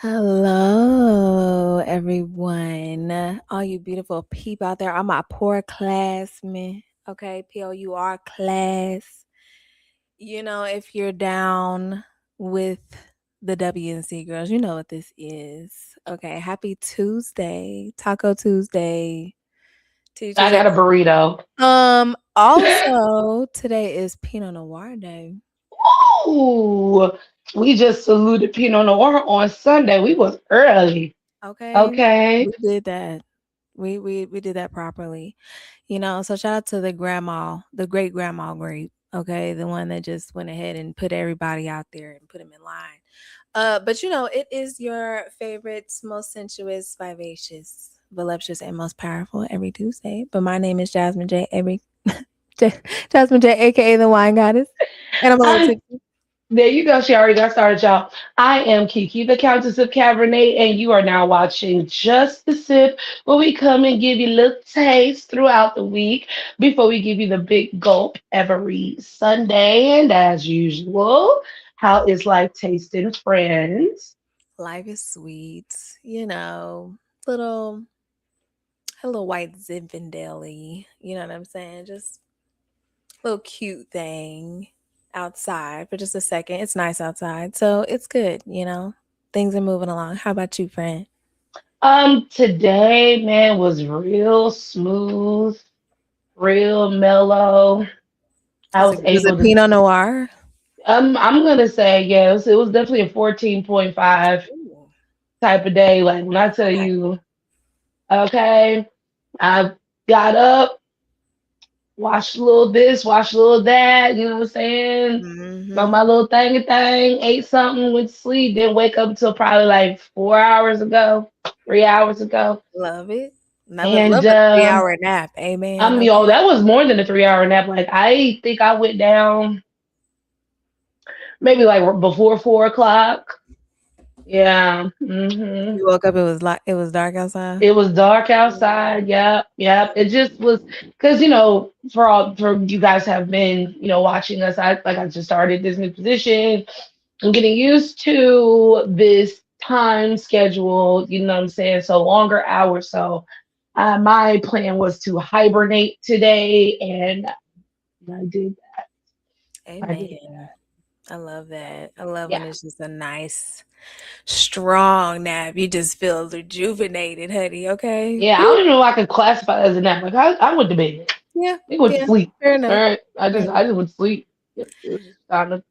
Hello, everyone. All you beautiful people out there. All my poor classmen. Okay, POUR class. If you're down with the WNC girls, you know what this is. Okay, happy Tuesday, Taco Tuesday. I Teachers. got a burrito. Also, today is Pinot Noir Day. Ooh, we just saluted Pinot Noir on Sunday. We was early. Okay, Okay. we did that. We did that properly. So shout out to the grandma, the great grandma grape, okay? The one that just went ahead and put everybody out there and put them in line. But it is your favorite, most sensuous, vivacious, voluptuous, and most powerful every Tuesday. But my name is Jasmine J. Jasmine J, aka the wine goddess. And I'm a little I, tipsy. there you go. She already got started, y'all. I am Kiki, the Countess of Cabernet, and you are now watching Just the Sip, where we come and give you a little taste throughout the week before we give you the big gulp every Sunday. And as usual, how is life tasting, friends? Life is sweet, little a little white Zinfandel-y, you know what I'm saying? Just a little cute thing outside for just a second. It's nice outside, so it's good. Things are moving along. How about you, friend? Today, man, was real smooth, real mellow. I was Was able it to, Pinot Noir? I'm gonna say yes, it was definitely a 14.5 Ooh, type of day. Like when I tell okay. you, okay, I got up, watched a little this, watched a little that, you know what I'm saying? Done Mm-hmm. my little thing, ate something, went to sleep, didn't wake up until probably like 4 hours ago, 3 hours ago. Love it. And Love a 3 hour nap. Amen. oh, Okay. that was more than a 3 hour nap. Like I think I went down maybe like before 4 o'clock. Yeah. You woke up, it was dark outside. It was dark outside. Yep, yep. It just was because for you guys have been watching us. I just started this new position. I'm getting used to this time schedule. You know what I'm saying? So longer hours. So my plan was to hibernate today, and I did. I did Amen. that. I love that. I love when Yeah. it's just a nice, strong nap. You just feel rejuvenated, honey. Okay. Yeah, I don't Whew. even know if I could classify it as a nap. Like I went to bed. Yeah. I went to Yeah. sleep. Fair All enough. right. I Fair just enough. I just went to sleep. It was just kind of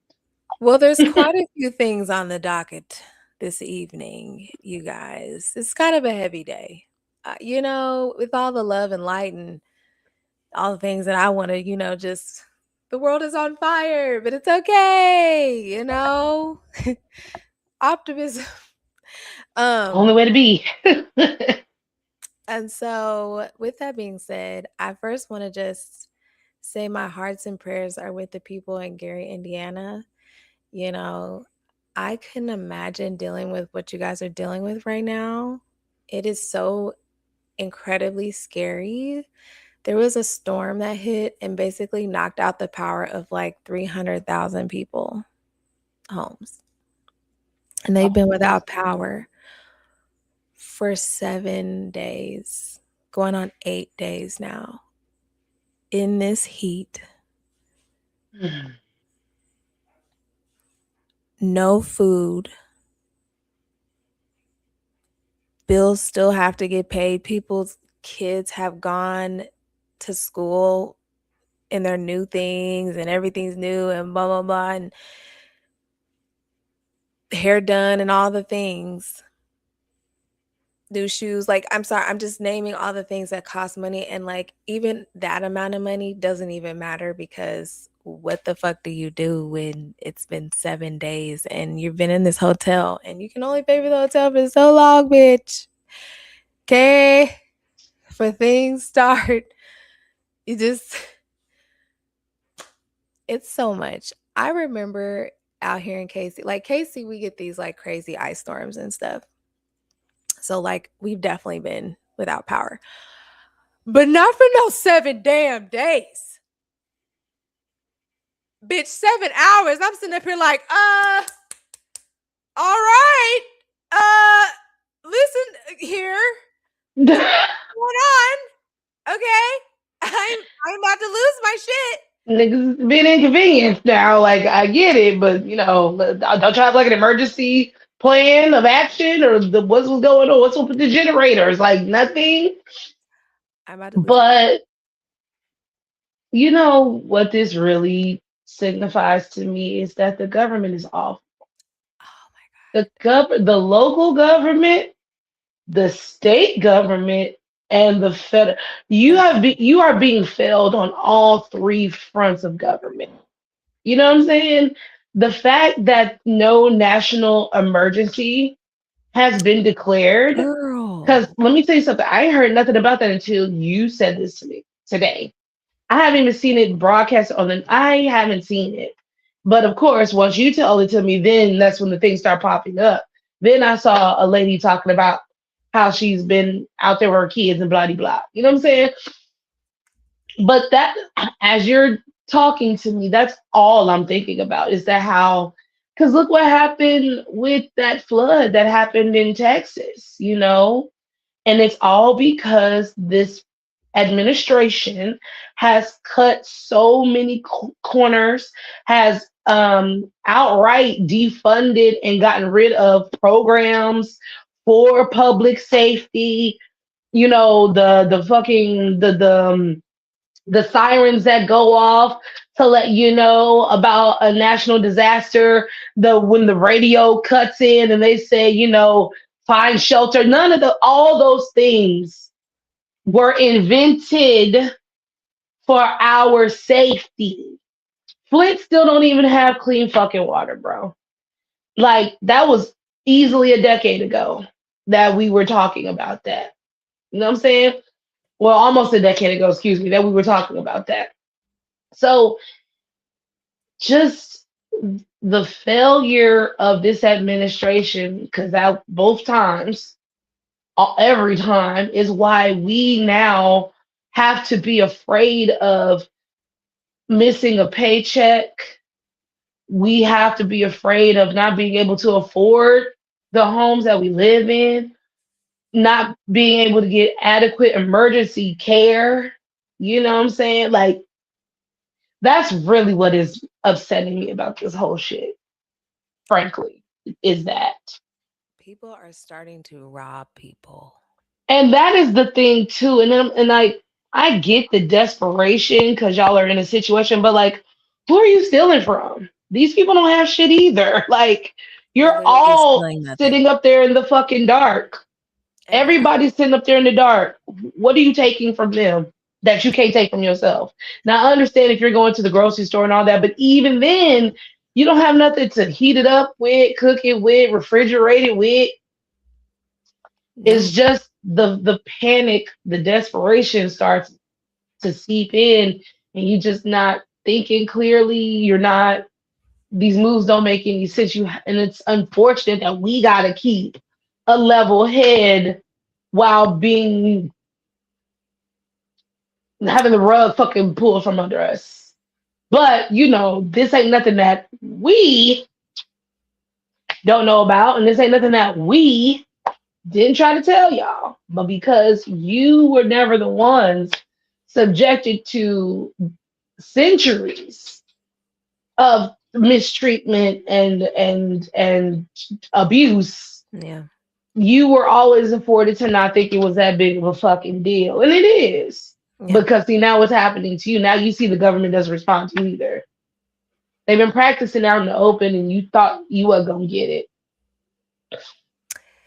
Well, there's quite a few things on the docket this evening, you guys. It's kind of a heavy day. With all the love and light and all the things that I want to, just the world is on fire, but it's okay. Optimism. only Um, way to be. and so with that being said, I first want to just say my hearts and prayers are with the people in Gary, Indiana. You know, I couldn't imagine dealing with what you guys are dealing with right now. It is so incredibly scary. There was a storm that hit and basically knocked out the power of like 300,000 people homes. And they've Oh, been that's without power for 7 days, going on 8 days now. In this heat, mm, no food, bills still have to get paid. People's kids have gone to school in their new things and everything's new and blah blah blah and hair done and all the things. New shoes, like I'm sorry, I'm just naming all the things that cost money and like even that amount of money doesn't even matter because what the fuck do you do when it's been 7 days and you've been in this hotel and you can only pay for the hotel for so long, bitch. Okay? For things start, you just it's so much. I remember out here in Casey, like Casey, we get these like crazy ice storms and stuff. So like we've definitely been without power. But not for no 7 damn days. Bitch, 7 hours. I'm sitting up here like, all right. Going on? Okay. I'm about to lose my shit. Niggas been inconvenienced now. Like I get it, but don't you have like an emergency plan of action or what's going on? What's up with the generators? Like nothing. I'm about to lose my shit. But you know what this really signifies to me is that the government is off. Oh my The local government, the state government, and the federal. god. You are being failed on all three fronts of government. You know what I'm saying? The fact that no national emergency has been declared. Because Girl. let me tell you something, I ain't heard nothing about that until you said this to me today. I haven't even seen it broadcast on the. I haven't seen it, but of course, once you tell it to me, then that's when the things start popping up. Then I saw a lady talking about how she's been out there with her kids and blah blah blah. You know what I'm saying? But that, as you're talking to me, that's all I'm thinking about is that how, because look what happened with that flood that happened in Texas, and it's all because this administration has cut so many corners, has outright defunded and gotten rid of programs for public safety. The fucking the sirens that go off to let you know about a national disaster, the when the radio cuts in and they say, find shelter. None of the all those things were invented for our safety. Flint still don't even have clean fucking water, bro. Like that was easily a decade ago that we were talking about that. You know what I'm saying? Well, almost a decade ago, excuse me, that we were talking about that. So just the failure of this administration, because that both times, every time, is why we now have to be afraid of missing a paycheck. We have to be afraid of not being able to afford the homes that we live in, not being able to get adequate emergency care. You know what I'm saying? Like, that's really what is upsetting me about this whole shit, frankly, is that. People are starting to rob people. And that is the thing too. And I get the desperation because y'all are in a situation, but like, who are you stealing from? These people don't have shit either. Like, They're you're literally all stealing nothing. sitting up there in the fucking dark. Everything. Everybody's sitting up there in the dark. What are you taking from them that you can't take from yourself? Now, I understand if you're going to the grocery store and all that, but even then, you don't have nothing to heat it up with, cook it with, refrigerate it with. It's No. just the panic, the desperation starts to seep in, and you just not thinking clearly. You're not. These moves don't make any sense. And it's unfortunate that we gotta keep a level head while being having the rug fucking pulled from under us. But this ain't nothing that we don't know about, and this ain't nothing that we didn't try to tell y'all. But because you were never the ones subjected to centuries of mistreatment and abuse, Yeah. you were always afforded to not think it was that big of a fucking deal. And it is. Yeah. Because see now what's happening to you. Now you see the government doesn't respond to you either. They've been practicing out in the open and you thought you were gonna get it.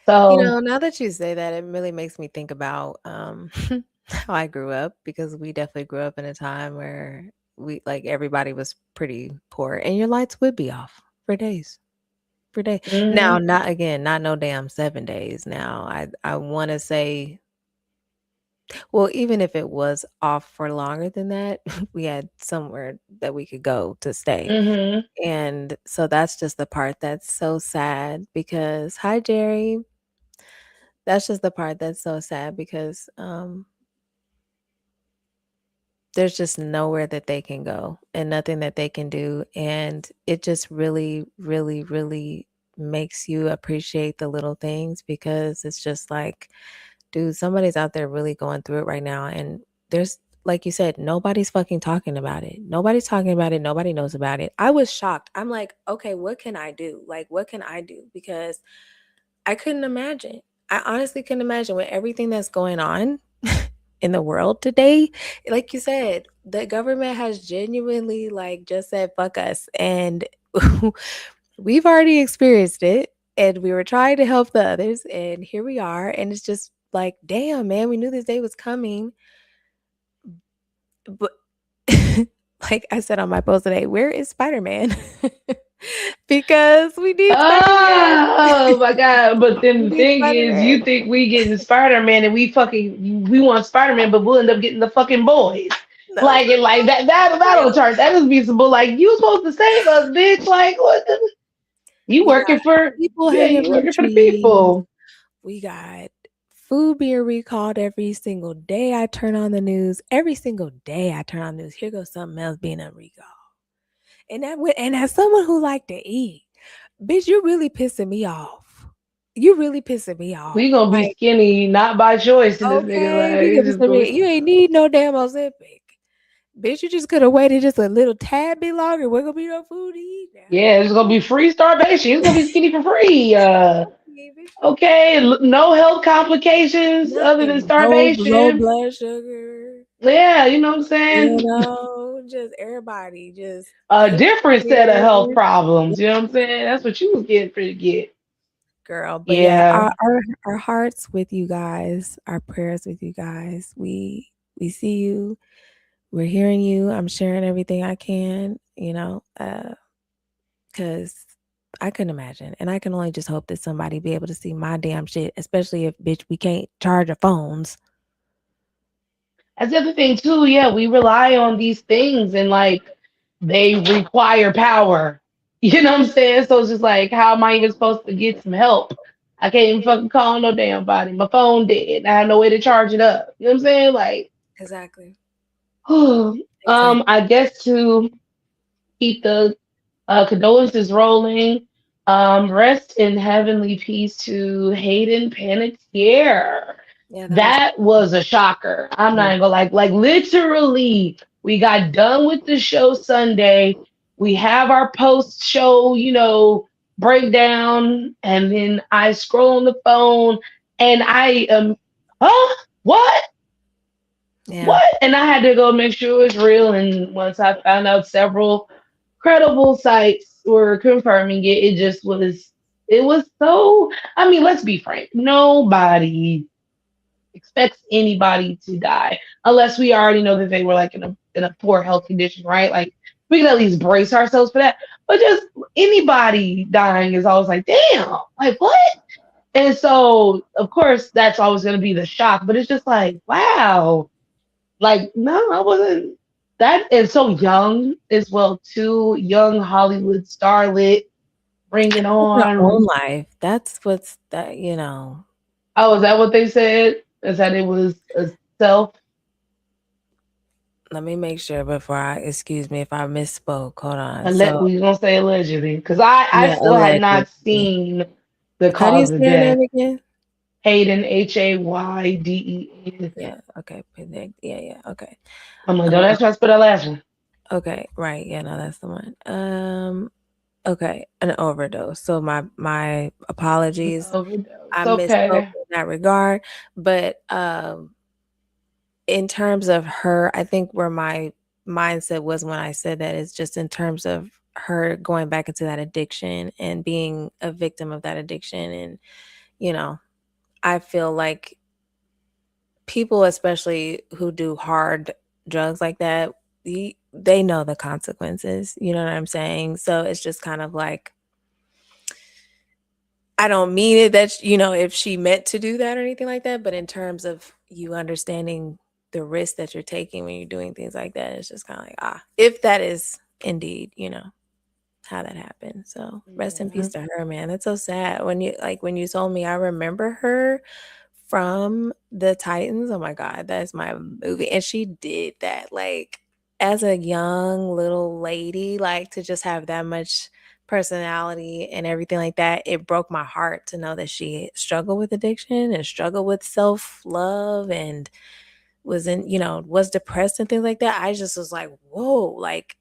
So Now that you say that, it really makes me think about how I grew up because we definitely grew up in a time where we like everybody was pretty poor and your lights would be off for days. For days. Now, mhm, not again, not no damn 7 days. Now, I want to say, well, even if it was off for longer than that, we had somewhere that we could go to stay. mhm. And so that's just the part that's so sad because hi Jerry. That's just the part that's so sad because there's just nowhere that they can go and nothing that they can do and it just really really really makes you appreciate the little things because it's just like dude, somebody's out there really going through it right now, and there's like you said, nobody's fucking talking about it. Nobody's talking about it. Nobody knows about it. I was shocked. I'm like, okay, what can I do? Like, what can I do? Because I couldn't imagine. I honestly couldn't imagine with everything that's going on in the world today. Like you said, the government has genuinely like just said fuck us, and we've already experienced it, and we were trying to help the others, and here we are, and it's just like, damn, man, we knew this day was coming, but like I said on my post today, where is Spider-Man? Because we need Spider-Man. Oh my god! But We then the need thing is, Spider-Man. you think we getting Spider Man and we want Spider Man, but we'll end up getting the fucking boys. No, Like and like that don't real. charge. That is reasonable. Like you supposed to save us, bitch. Like what? You We got working for? people Yeah, hanging you from working for the trees. people. We got food being recalled every single day I turn on the news. Every single day I turn on the news, here goes something else being a recall. And as someone who like to eat, bitch, you're really pissing me off. You really pissing me We off. gonna be Like, skinny, not by choice. In this nigga, okay, like we it's gonna be just gonna be. skinny. You ain't need no damn Ozempic. Bitch, you just could have waited just a little tad bit longer. We're gonna be no food to eat Yeah, it's gonna be free starvation. It's gonna be skinny for free. Okay, no health complications other than nothing. Low starvation. blood sugar. Yeah, you know what I'm You saying? know, just everybody just A came different set of here. health problems. You know what I'm saying? That's what you was getting for to get. Girl, but yeah, Yeah. our hearts with you guys, our prayers with you guys. We see you, we're hearing you. I'm sharing everything I can, because I couldn't imagine, and I can only just hope that somebody be able to see my damn shit, especially if bitch we can't charge our phones. That's the other thing too. Yeah, we rely on these things and like they require power. You know what I'm saying? So it's just like, how am I even supposed to get some help? I can't even fucking call no damn body. My phone dead. I have no way to charge it up. You know what I'm saying? Like, Exactly. Exactly. I guess to keep the condolences rolling. Rest in heavenly peace to Hayden Panettiere. Yeah, that was That was a shocker. I'm not yeah. even gonna like literally. We got done with the show Sunday. We have our post show, breakdown, and then I scroll on the phone and I huh? What? Yeah. What? And I had to go make sure it was real. And once I found out several credible sites were confirming it, it was so, I mean, let's be frank. Nobody expects anybody to die unless we already know that they were like in a poor health condition, right? Like we can at least brace ourselves for that. But just anybody dying is always like, damn, like what? And so, of course, that's always going to be the shock. But it's just like, wow, like, no, I wasn't. That is so young as well, too. Young Hollywood starlet, bring it Her own on. life. That's what's that. Oh, is that what they said? Is that it was a self? Let me make sure before excuse me if I misspoke. Hold on. So, We gonna say allegedly because I yeah, still have not allegedly. seen the How do you cause of say her death. name again? Hayden Hayden. Yeah, okay. Yeah, yeah, okay. I'm like, don't Um, ask me to spell that last one. okay, right. Yeah, no, that's the one. Okay, an overdose. So my apologies. Overdose. I misspoke Okay. in that regard, but in terms of her, I think where my mindset was when I said that is just in terms of her going back into that addiction and being a victim of that addiction. And, you know, I feel like people, especially who do hard drugs like that, they know the consequences. You know what I'm saying? So it's just kind of like, I don't mean it that, if she meant to do that or anything like that, but in terms of you understanding the risk that you're taking when you're doing things like that, it's just kind of like, if that is indeed, how that happened. So rest in Yeah. peace to her, man. That's so sad. When you told me, I remember her from the Titans. Oh my God, that's my movie. And she did that like as a young little lady, like to just have that much personality and everything like that, it broke my heart to know that she struggled with addiction and struggled with self-love and was in, was depressed and things like that. I just was like, whoa, like,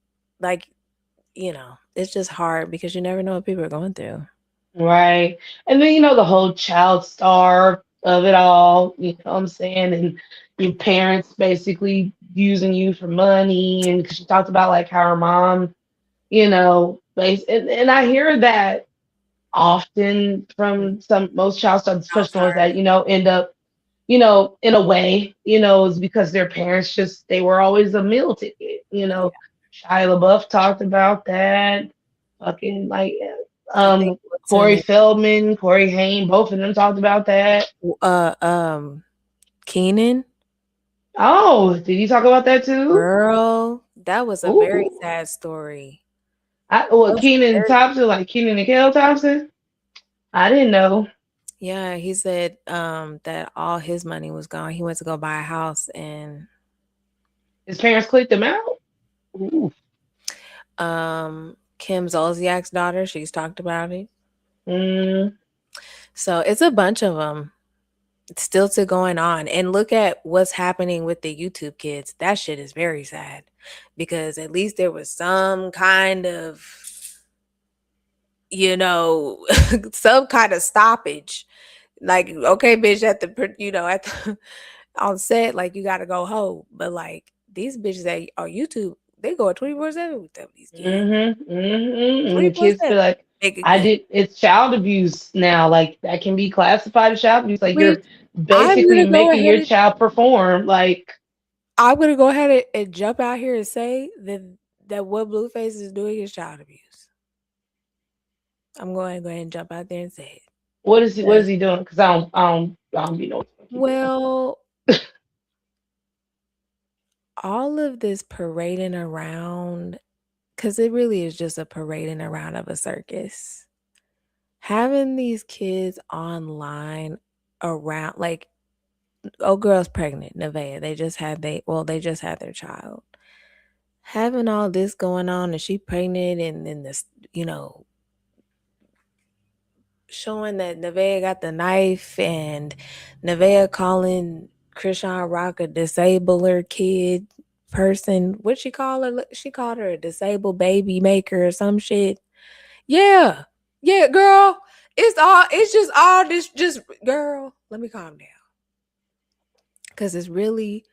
it's just hard because you never know what people are going through. Right. And then, the whole child star of it all, you know what I'm saying? And your parents basically using you for money. And 'cause she talked about like how her mom, and I hear that often from most child stars, I'm especially ones that, sorry. end up, in a way, is because their parents just, they were always a meal ticket, Yeah. Shia LaBeouf talked about that. Fucking like, I think what's her Corey name? Feldman, Corey Haim, both of them talked about that. Uh, um, Keenan, Oh, did you talk about that too? girl, that was a very Ooh. sad story. That What, was Keenan very Thompson, like Keenan and Kel Thompson? I didn't know. Yeah, he said, that all his money was gone. He went to go buy a house and, His parents clicked him out? Ooh. Kim Zolciak's daughter, she's talked about it. Mm, So it's a bunch of them still to going on. And look at what's happening with the YouTube kids. That shit is very sad because at least there was some kind of, you know, some kind of stoppage. Like, okay, bitch, at the on set, like you gotta go home. But like these bitches that on YouTube, they go 24/7 with them, these kids. And the Twenty four kids seven. feel like Make it good. it's child abuse now. Like that can be classified as child abuse. Like Which you're I'm basically gonna go making ahead your and child perform. Like, jump out here and say that what Blueface is doing is child abuse. I'm going to go ahead and jump out there and say it. what is 'Cause- he doing? Because I don't be know what the fuck he doing. Well, all of this parading around, because it really is just a parading around of a circus. Having these kids online around, like, oh, girl's pregnant, Nevaeh. They just had their child. Having all this going on and she pregnant and then this, you know, showing that Nevaeh got the knife and Nevaeh calling Krishan Rock a disabler kid person. What'd she call her? She called her a disabled baby maker or some shit. Yeah. Yeah, girl. It's just all this just girl, let me calm down. Cause it's really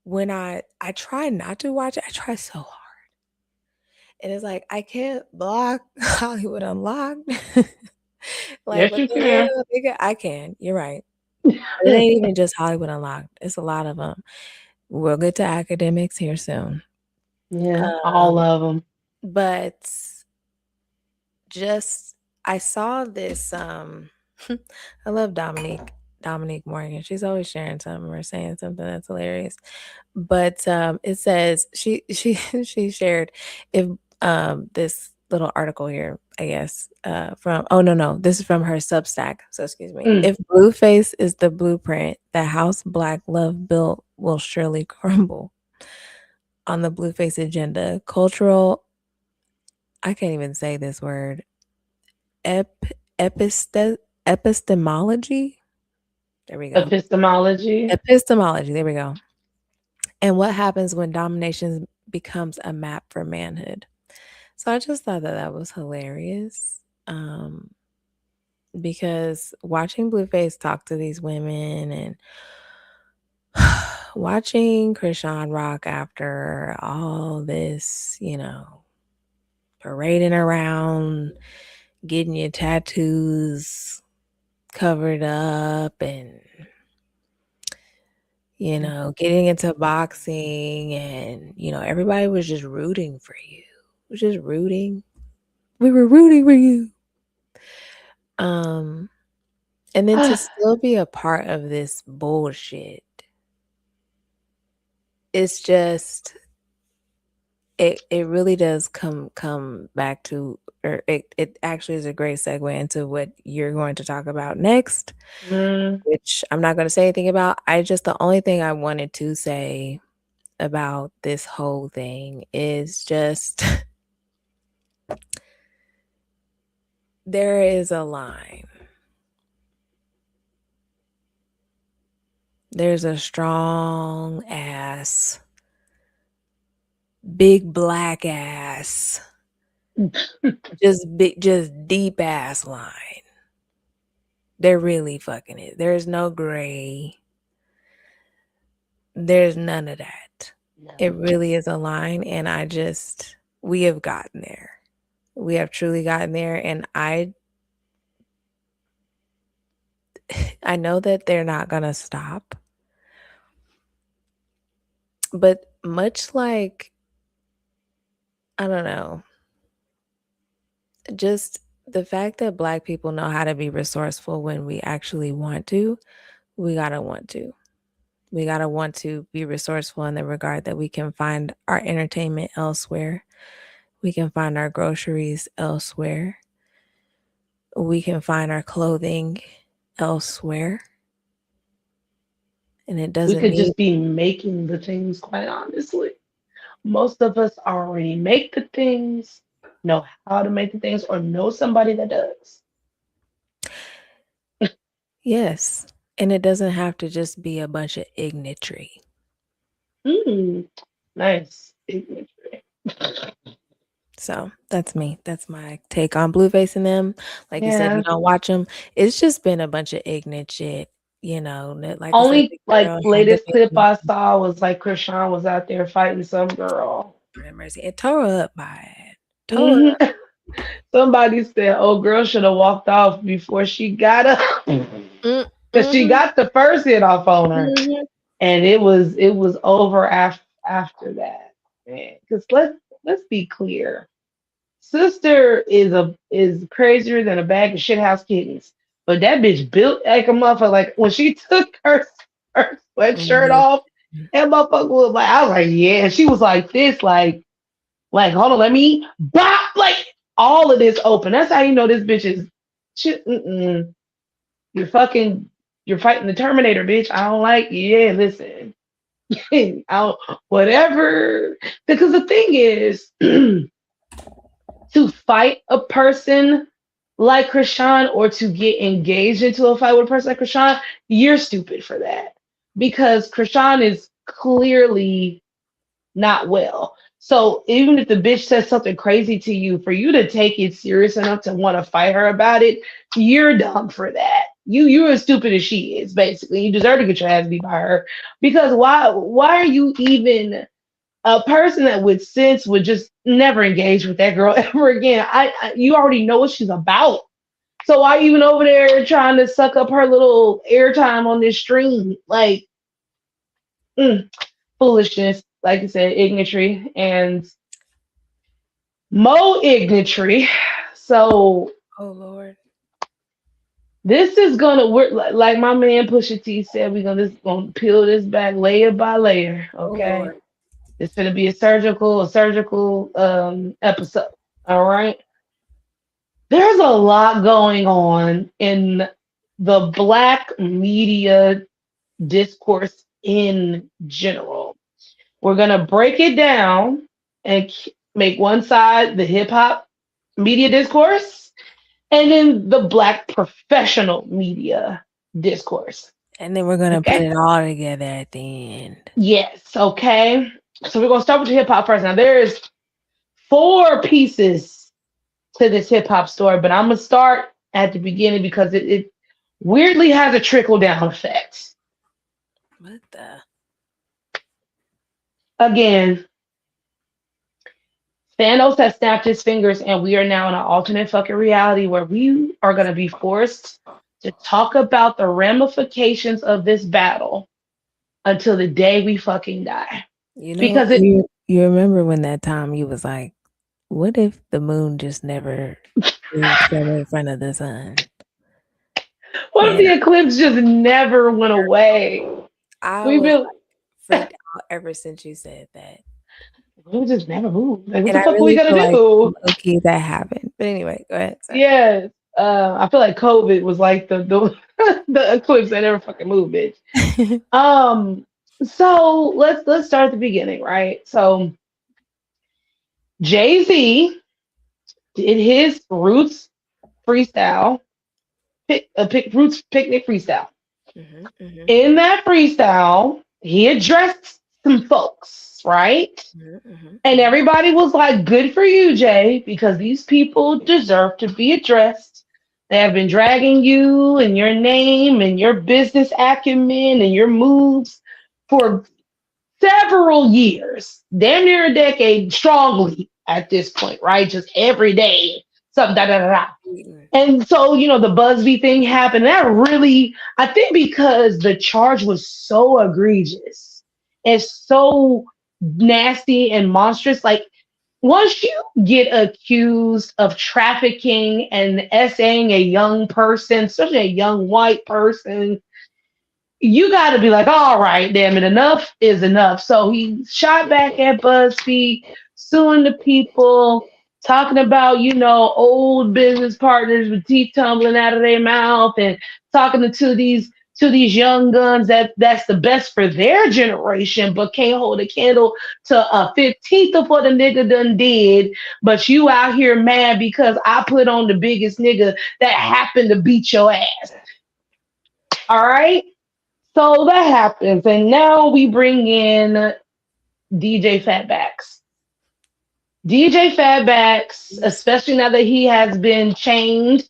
when I try not to watch it, I try so hard. And it's like I can't block Hollywood Unlocked. Like, Yes, what you the can. hell, nigga? I can. You're right. But it ain't even just Hollywood Unlocked. It's a lot of them. We'll get to academics here soon. Yeah, all Um, of them. but just I saw this. I love Dominique Morgan. She's always sharing something or saying something that's hilarious. But it says she she shared if this little article here, I guess, from oh no, this is from her Substack. So excuse me. Mm. If Blueface is the blueprint, the house Black love built will surely crumble. On the Blueface agenda, cultural, I can't even say this word, ep, epistemology. There we go. Epistemology. Epistemology. There we go. And what happens when domination becomes a map for manhood? So I just thought that that was hilarious. Because watching Blueface talk to these women and watching Krishan Rock after all this, parading around, getting your tattoos covered up and getting into boxing and everybody was just rooting for you. Was just rooting. We were rooting for you. Um and then to still be a part of this bullshit. It's just it really does come back to or it actually is a great segue into what you're going to talk about next, Mm. which I'm not going to say anything about. The only thing I wanted to say about this whole thing is just There is a line. There's a strong ass, big black ass, just deep ass line. There really fucking is. There's no gray. There's none of that. It No. really is a line, and we have gotten there. We have truly gotten there, and I know that they're not gonna stop, but much like, I don't know, just the fact that Black people know how to be resourceful when we actually want to, we gotta want to. We gotta want to be resourceful in the regard that we can find our entertainment elsewhere. We can find our groceries elsewhere. We can find our clothing elsewhere. And it We doesn't could need just be making the things, quite honestly. Most of us already make the things, know how to make the things, or know somebody that does. yes. And it doesn't have to just be a bunch of ignitry. Mm, nice. Ignitry. So that's me. That's my take on Blueface and them. Like you said, you Yeah. don't watch them. It's just been a bunch of ignorant shit, you know. Like I said, Only the like girl had the latest clip baby. I saw was like Krishan was out there fighting some girl. Lord have mercy. It tore her up by it. Tore her hmm up. Somebody said, "Oh, girl should have walked off before she got up, Mm, because she mhm, got the first hit off on her, mhm. and it was over after that, man. Because let's be clear, sister is crazier than a bag of shithouse kittens, but that bitch built like a motherfucker. Like when she took her sweatshirt off, Listen. that motherfucker was like, I was like, yeah. She was like this, like, hold on, let me bop, like all of this open. That's how you know this bitch is. Mm-mm. You're fucking, you're fighting the Terminator, bitch. I don't like. Yeah, listen, I don't, whatever. Because the thing is, to fight a person like Krishan or to get engaged into a fight with a person like Krishan, you're stupid for that. Because Krishan is clearly not well. So even if the bitch says something crazy to you, for you to take it serious enough to want to fight her about it, you're dumb for that. You're as stupid as she is, basically. You deserve to get your ass beat by her. Because why are you even a person that with sense would just never engage with that girl ever again? You already know what she's about. So why even over there trying to suck up her little airtime on this stream? Like, mm, foolishness, like I said, ignitry and Mo ignitry. So Oh Lord. this is gonna work like my man Pusha T said. We're gonna peel this back layer by layer. Oh Okay, Lord. it's gonna be a surgical episode. All right. There's a lot going on in the black media discourse in general. We're gonna break it down and make one side the hip hop media discourse, and then the black professional media discourse. And then we're gonna put Okay. it all together at the end. Yes. Okay. So we're gonna start with the hip hop first. Now there's four pieces to this hip hop story, but I'm gonna start at the beginning because it weirdly has a trickle down effect. What the? Again, Thanos has snapped his fingers, and we are now in an alternate fucking reality where we are going to be forced to talk about the ramifications of this battle until the day we fucking die. You know, Because it, you remember when that time you was like, what if the moon just never moved from in front of the sun? what if And the eclipse just never went away? I We've was been, like freaked out ever since you said that. we just never moved. Like, what And the I fuck are we really feel gonna like do? low key that happened. But anyway, go ahead. Sorry. Yes. I feel like COVID was like the the eclipse that never fucking moved, bitch. Um, so let's start at the beginning, right? So Jay Z did his Roots freestyle, Roots Picnic freestyle. Mhm, mhm, In that freestyle, he addressed some folks, right? mhm, mhm, And mhm. everybody was like, good for you, Jay, because these people deserve to be addressed. They have been dragging you and your name and your business acumen and your moves for several years, damn near a decade, strongly at this point, right? Just every day, something, da da da da. Eating. And so, the Busby thing happened. That really, I think because the charge was so egregious and so nasty and monstrous, like once you get accused of trafficking and essaying a young person, especially a young white person, you got to be like, all right, damn it, enough is enough. So he shot back at BuzzFeed, suing the people, talking about, old business partners with teeth tumbling out of their mouth, and talking to these young guns that's the best for their generation, but can't hold a candle to a 15th of what a nigga done did. But you out here mad because I put on the biggest nigga that happened to beat your ass. All right. So that happens, and now we bring in DJ Fatbacks. DJ Fatbacks, Yes. especially now that he has been chained,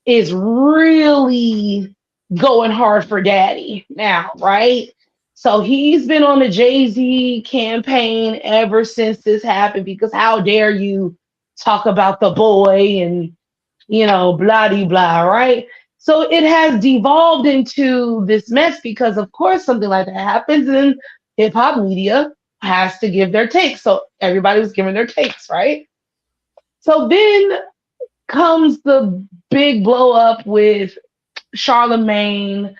is really going hard for Daddy now, right? So he's been on the Jay Z campaign ever since this happened because how dare you talk about the boy and blah de blah, right? So it has devolved into this mess because, of course, something like that happens, and hip hop media has to give their takes. So everybody was giving their takes, right? So then comes the big blow up with Charlemagne,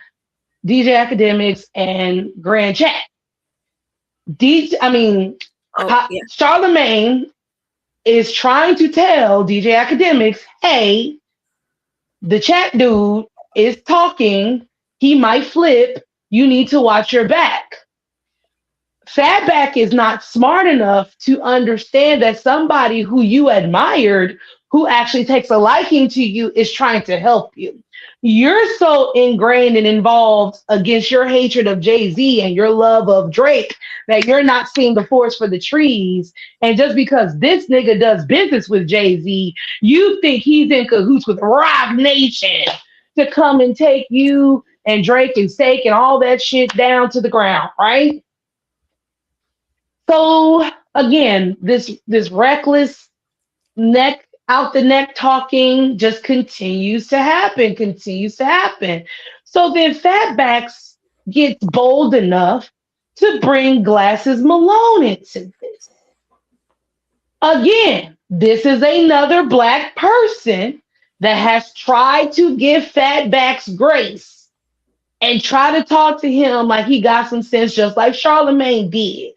DJ Academics, and Grand Chat. I mean, Oh, yeah. Charlemagne is trying to tell DJ Academics, hey, the chat dude is talking. He might flip. You need to watch your back. Fatback is not smart enough to understand that somebody who you admired, who actually takes a liking to you, is trying to help you. You're so ingrained and involved against your hatred of Jay Z and your love of Drake that you're not seeing the forest for the trees. And just because this nigga does business with Jay Z, you think he's in cahoots with Rock Nation to come and take you and Drake and Stake and all that shit down to the ground, right? So again, this reckless neck out the neck talking just continues to happen. So then Fatbacks gets bold enough to bring Glasses Malone into this. Again, this is another black person that has tried to give Fatbacks grace and try to talk to him like he got some sense, just like Charlemagne did.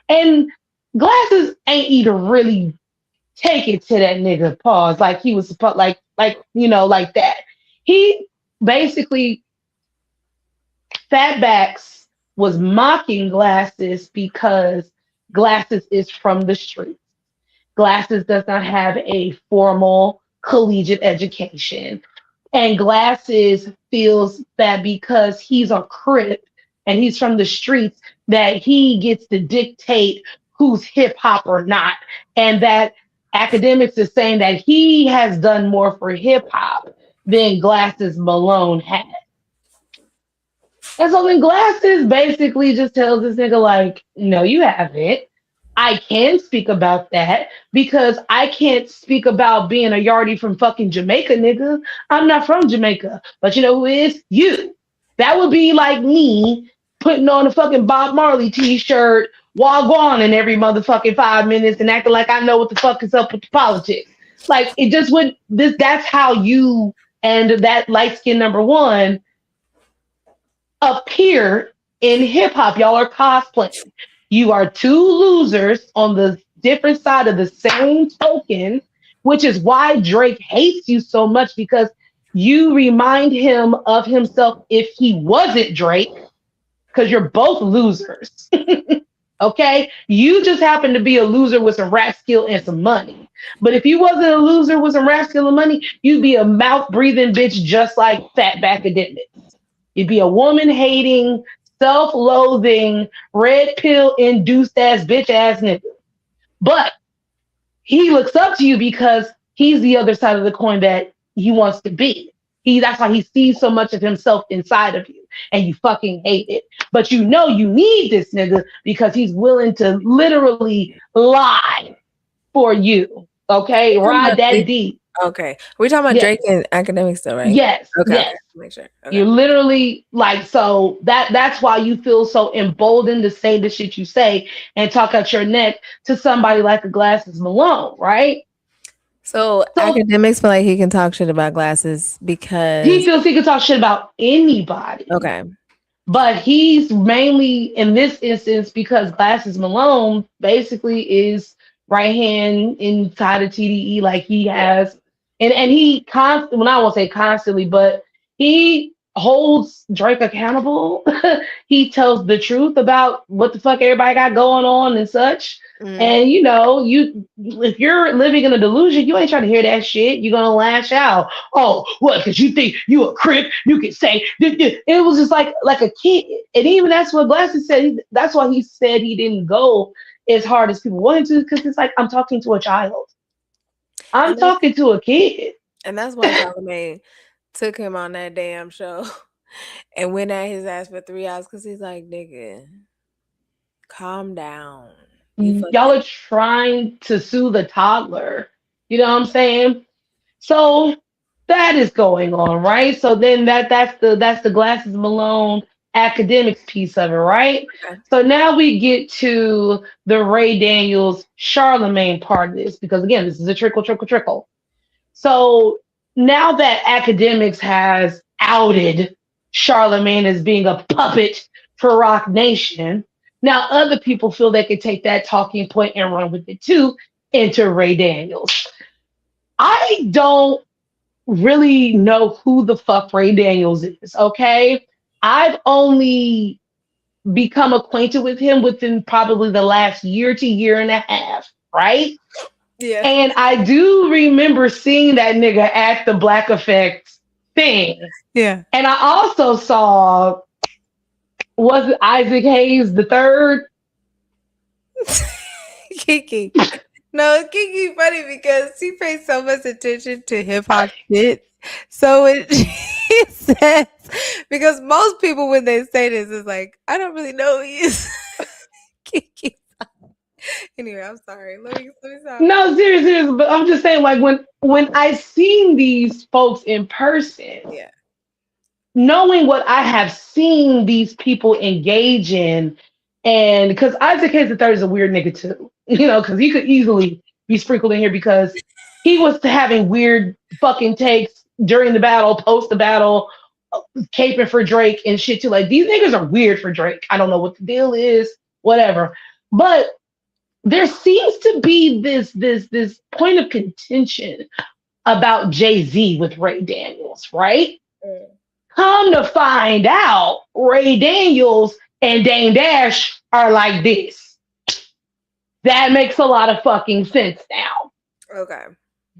And Glasses ain't even really take it to that nigga pause like he was supposed, like that. He basically, Fatbacks was mocking Glasses because Glasses is from the streets. Glasses does not have a formal collegiate education. And Glasses feels that because he's a Crip and he's from the streets, that he gets to dictate who's hip hop or not. And that Academics is saying that he has done more for hip hop than Glasses Malone had. And so then Glasses basically just tells this nigga, like, no, you haven't. I can speak about that because I can't speak about being a yardie from fucking Jamaica, nigga. I'm not from Jamaica. But you know who is? You. That would be like me putting on a fucking Bob Marley t-shirt, Wagwan in every motherfucking 5 minutes and acting like I know what the fuck is up with the politics. Like it just would this that's how you and that light skin number one appear in hip hop. Y'all are cosplaying. You are two losers on the different side of the same token, which is why Drake hates you so much because you remind him of himself if he wasn't Drake, because you're both losers. Okay, you just happen to be a loser with some rap skill and some money. But if you wasn't a loser with some rap skill and money, you'd be a mouth breathing bitch just like Fatback Academics. You'd be a woman hating, self loathing, red pill induced ass bitch ass nigga. But he looks up to you because he's the other side of the coin that he wants to be. That's why he sees so much of himself inside of you and you fucking hate it. But you know you need this nigga because he's willing to literally lie for you. Okay? We talking Ride about that Drake? deep. Okay. We're talking about Yes, Drake and academics still, right? yes, Okay, okay. yes. Make sure. Okay. You're literally like so that's why you feel so emboldened to say the shit you say and talk out your neck to somebody like a Glasses Malone, right? So So academics feel like he can talk shit about glasses he because feels he can talk shit about anybody, okay. but he's mainly in this instance because Glasses Malone basically is right hand inside of TDE, like he Yeah. has, and he constantly, well, I won't say constantly, but he holds Drake accountable. He tells the truth about what the fuck everybody got going on and such. Mm. And you know, you if you're living in a delusion, you ain't trying to hear that shit. You're gonna lash out. Oh, what? Because you think you a crip, you can say it was just like a kid, and even that's what Glasses said. That's why he said he didn't go as hard as people wanted to, because it's like I'm talking to a child. I'm And that's talking to a kid. and that's why Charlamagne took him on that damn show and went at his ass for 3 hours because he's like, nigga, calm down. You Y'all fucking are trying to soothe a toddler. You know what I'm saying? So that is going on, right? So then that's the Glasses Malone academics piece of it, right? okay. So now we get to the Ray Daniels Charlemagne part of this, because again, this is a trickle, trickle, trickle. So now that academics has outed Charlemagne as being a puppet for Rock Nation, now other people feel they could take that talking point and run with it too into Ray Daniels. I don't really know who the fuck Ray Daniels is, okay? I've only become acquainted with him within probably the last year to year and a half, right? Yeah. And I do remember seeing that nigga at the Black Effect thing. Yeah. And I also saw, was it Isaac Hayes the third? Kiki. No, Kiki funny because she pays so much attention to hip hop shit. So it she says because most people when they say this is like, I don't really know who he is. Kiki. Anyway, I'm sorry. Let me stop. No, serious, serious. But I'm just saying, like when I seen these folks in person, Yeah. knowing what I have seen these people engage in, and because Isaac Hayes the third is a weird nigga too, you know, because he could easily be sprinkled in here because he was having weird fucking takes during the battle, post the battle, caping for Drake and shit too. Like these niggas are weird for Drake. I don't know what the deal is, whatever. But there seems to be this point of contention about Jay-Z with Ray Daniels, right? Mm. Come to find out, Ray Daniels and Dame Dash are like this. That makes a lot of fucking sense now. Okay.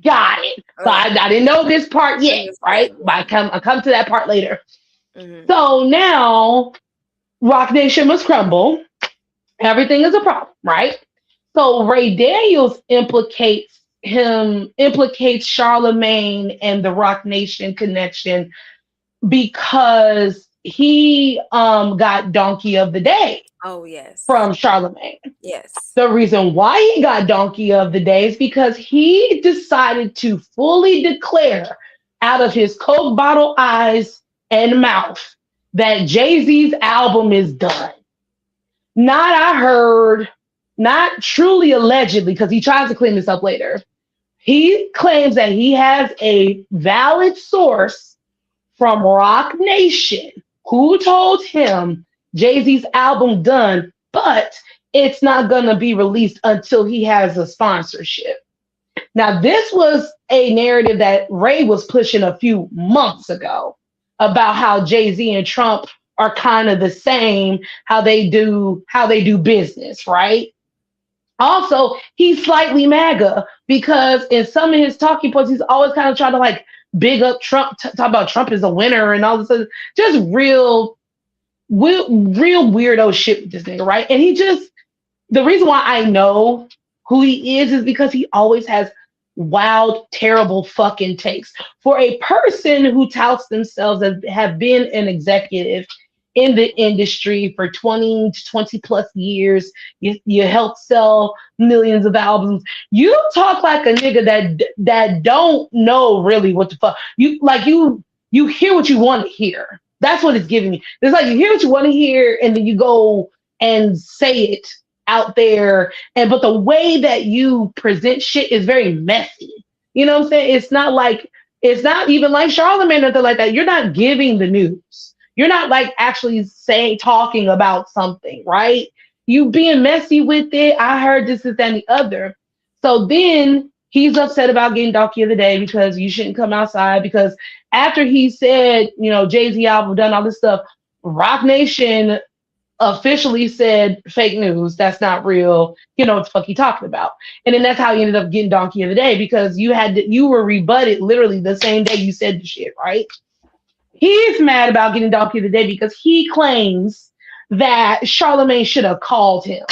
Got it. So Okay. I didn't know this part yet, Understood. right? But I come to that part later. Hmm. So now Rock Nation must crumble. Everything is a problem, right? So Ray Daniels implicates Charlemagne and the Rock Nation connection because he got Donkey of the Day Oh yes. from Charlemagne. Yes. The reason why he got Donkey of the Day is because he decided to fully declare out of his Coke bottle eyes and mouth that Jay-Z's album is done. Not I heard, not truly allegedly, because he tries to clean this up later. He claims that he has a valid source from Rock Nation who told him Jay-Z's album done, but it's not gonna be released until he has a sponsorship. Now, this was a narrative that Ray was pushing a few months ago about how Jay-Z and Trump are kind of the same how they do business, right? Also, he's slightly MAGA because in some of his talking points, he's always kind of trying to like big up Trump, talk about Trump is a winner and all this other, just real weirdo shit with this nigga, right? And he just the reason why I know who he is because he always has wild, terrible fucking takes. For a person who touts themselves as have been an executive in the industry for 20 to 20 plus years, you help sell millions of albums. You talk like a nigga that don't know really what the fuck. You hear what you want to hear. That's what it's giving you. It's like you hear what you want to hear, and then you go and say it out there. And but the way that you present shit is very messy. You know what I'm saying? It's not even like Charlemagne or nothing like that. You're not giving the news. You're not like actually talking about something, right? You being messy with it. I heard this, and the other. So then he's upset about getting donkey of the day because you shouldn't come outside because after he said, Jay-Z album done all this stuff, Rock Nation officially said fake news. That's not real. You know what the fuck he talking about. And then that's how he ended up getting donkey of the day because you were rebutted literally the same day you said the shit, right? He's mad about getting donkey of the day because he claims that Charlemagne should have called him.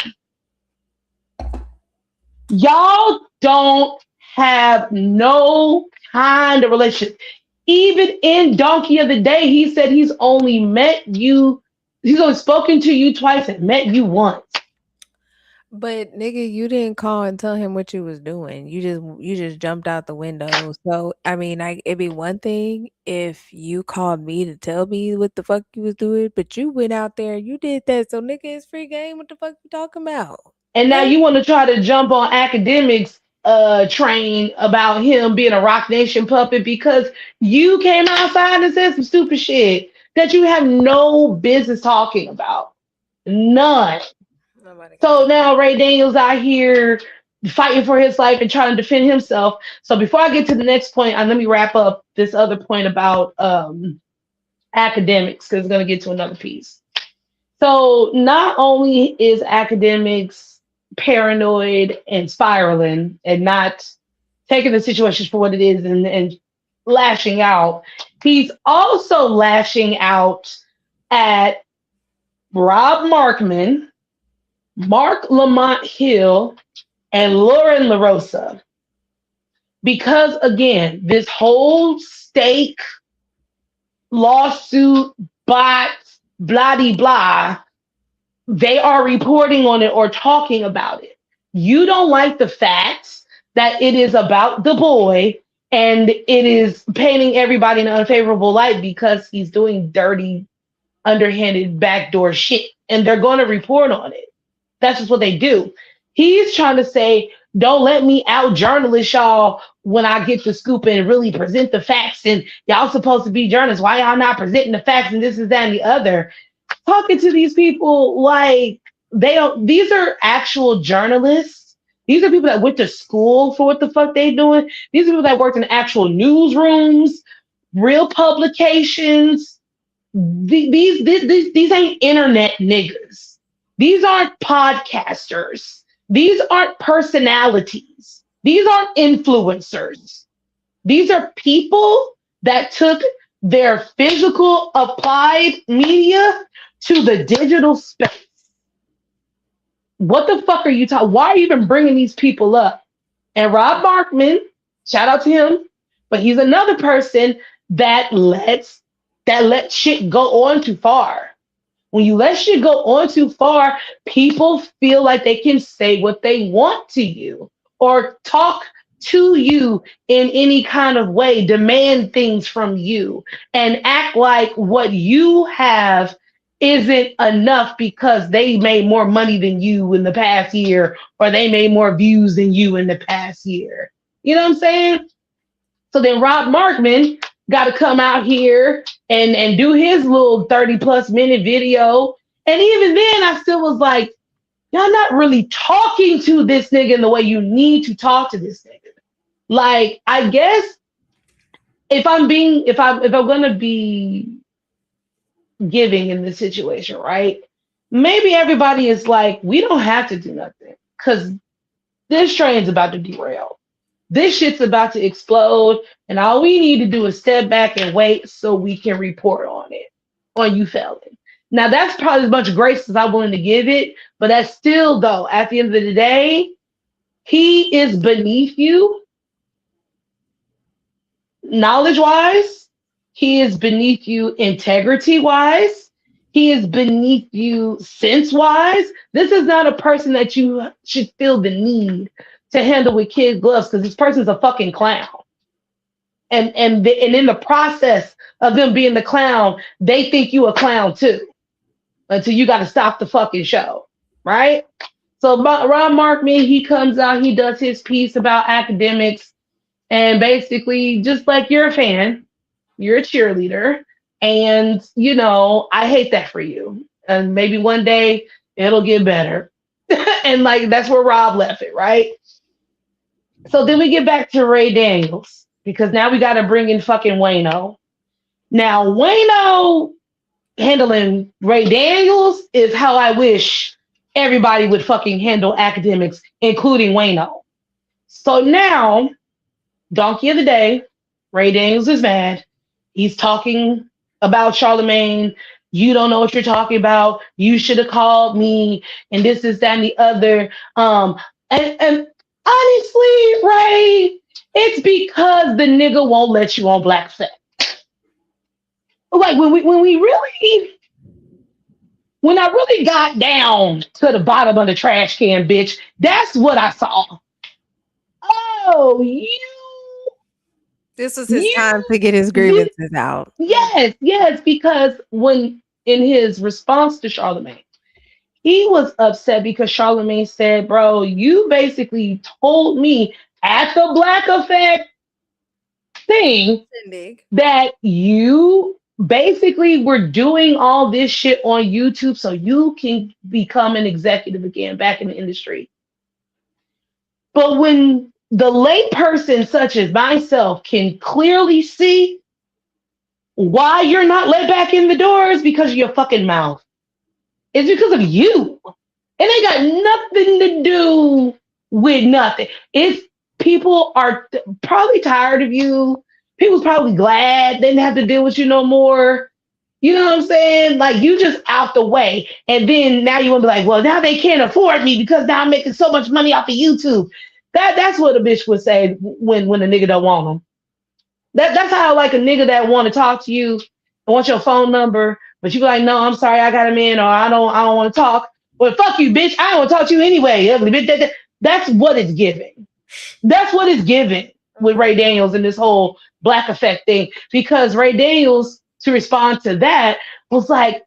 Y'all don't have no kind of relationship. Even in donkey of the day, he said he's only spoken to you twice and met you once. But nigga, you didn't call and tell him what you was doing. You just jumped out the window. So I mean, it'd be one thing if you called me to tell me what the fuck you was doing, but you went out there and you did that. So nigga, it's free game. What the fuck you talking about? And now you want to try to jump on academics train about him being a Rock Nation puppet because you came outside and said some stupid shit that you have no business talking about. None. So now Ray Daniels out here fighting for his life and trying to defend himself. So before I get to the next point, let me wrap up this other point about academics because it's going to get to another piece. So not only is academics paranoid and spiraling and not taking the situations for what it is and lashing out, he's also lashing out at Rob Markman, Marc Lamont Hill, and Lauren LaRosa. Because again, this whole stake lawsuit, bots, blah de blah, they are reporting on it or talking about it. You don't like the facts that it is about the boy and it is painting everybody in an unfavorable light because he's doing dirty, underhanded, backdoor shit. And they're going to report on it. That's just what they do. He's trying to say, don't let me out journalist y'all when I get the scoop and really present the facts. And y'all supposed to be journalists. Why y'all not presenting the facts and this is that and the other? Talking to these people like they don't, these are actual journalists. These are people that went to school for what the fuck they doing. These are people that worked in actual newsrooms, real publications. These ain't internet niggas. These aren't podcasters. These aren't personalities. These aren't influencers. These are people that took their physical applied media to the digital space. What the fuck are you talking? Why are you even bringing these people up? And Rob Markman, shout out to him, but he's another person that lets shit go on too far. When you let shit go on too far, people feel like they can say what they want to you or talk to you in any kind of way, demand things from you, and act like what you have isn't enough because they made more money than you in the past year or they made more views than you in the past year. You know what I'm saying? So then Rob Markman got to come out here and do his little 30 plus minute video. And even then I still was like, y'all not really talking to this nigga in the way you need to talk to this nigga. Like, I guess if I'm gonna be giving in this situation, right? Maybe everybody is like, we don't have to do nothing because this train's about to derail. This shit's about to explode, and all we need to do is step back and wait so we can report on it, on you failing. Now that's probably as much grace as I'm willing to give it, but that's still though, at the end of the day, he is beneath you knowledge wise, he is beneath you integrity wise, he is beneath you sense wise. This is not a person that you should feel the need to handle with kid gloves because this person's a fucking clown. And in the process of them being the clown, they think you a clown too until you got to stop the fucking show, right? So Ron Markman, he comes out, he does his piece about academics, and basically, just like you're a fan, you're a cheerleader, and I hate that for you. And maybe one day it'll get better. And like that's where Rob left it, right? So then we get back to Ray Daniels because now we got to bring in fucking Wayno. Now Wayno handling Ray Daniels is how I wish everybody would fucking handle academics, including Wayno. So now, Donkey of the Day, Ray Daniels is mad. He's talking about Charlemagne. You don't know what you're talking about. You should have called me, and this, that, and the other. And honestly, Ray, it's because the nigga won't let you on Black Set. Like when I really got down to the bottom of the trash can, bitch, that's what I saw. Oh, This was his time to get his you, grievances out. yes, because when in his response to Charlemagne, he was upset because Charlemagne said, bro, you basically told me at the Black Effect thing Cindy. that you basically were doing all this shit on YouTube so you can become an executive again back in the industry. But when the layperson such as myself can clearly see why you're not let back in the doors because of your fucking mouth. It's because of you. It ain't got nothing to do with nothing. If people are probably tired of you, people's probably glad they didn't have to deal with you no more. You know what I'm saying? Like you just out the way. And then now you want to be like, well, now they can't afford me because now I'm making so much money off of YouTube. That's what a bitch would say when a nigga don't want them. That's how like a nigga that want to talk to you and want your phone number, but you be like, no, I'm sorry, I got him in, or I don't want to talk. Well, fuck you, bitch. I don't want to talk to you anyway. Ugly bitch. That's what it's giving. That's what it's giving with Ray Daniels and this whole Black Effect thing. Because Ray Daniels, to respond to that, was like,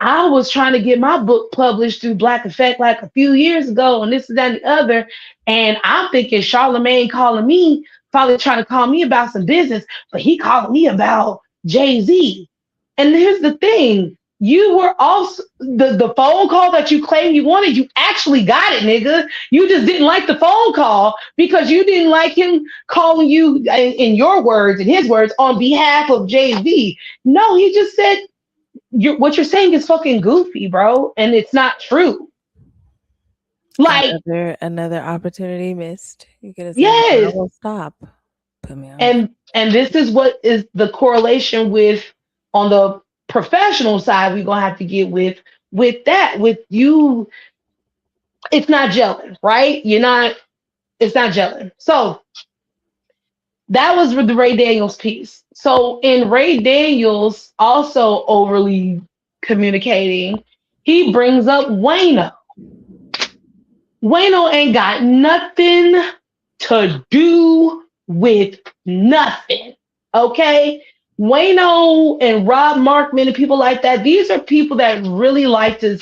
I was trying to get my book published through Black Effect like a few years ago, and this and that and the other. And I'm thinking Charlemagne calling me, probably trying to call me about some business, but he calling me about Jay-Z. And here's the thing. You were also the phone call that you claimed you wanted, you actually got it, nigga. You just didn't like the phone call because you didn't like him calling you, in your words, in his words, on behalf of Jay-Z. No, he just said, what you're saying is fucking goofy, bro, and it's not true. Like another opportunity missed. You could have said, I yes, will stop. Put me on. and this is what is the correlation with on the professional side. We're gonna have to get with that with you. It's not gelling, right? It's not gelling. So that was the Ray Daniels piece. So in Ray Daniels also overly communicating, he brings up Wayno. Wayno ain't got nothing to do with nothing. Okay? Wayno and Rob Markman and people like that, these are people that really like to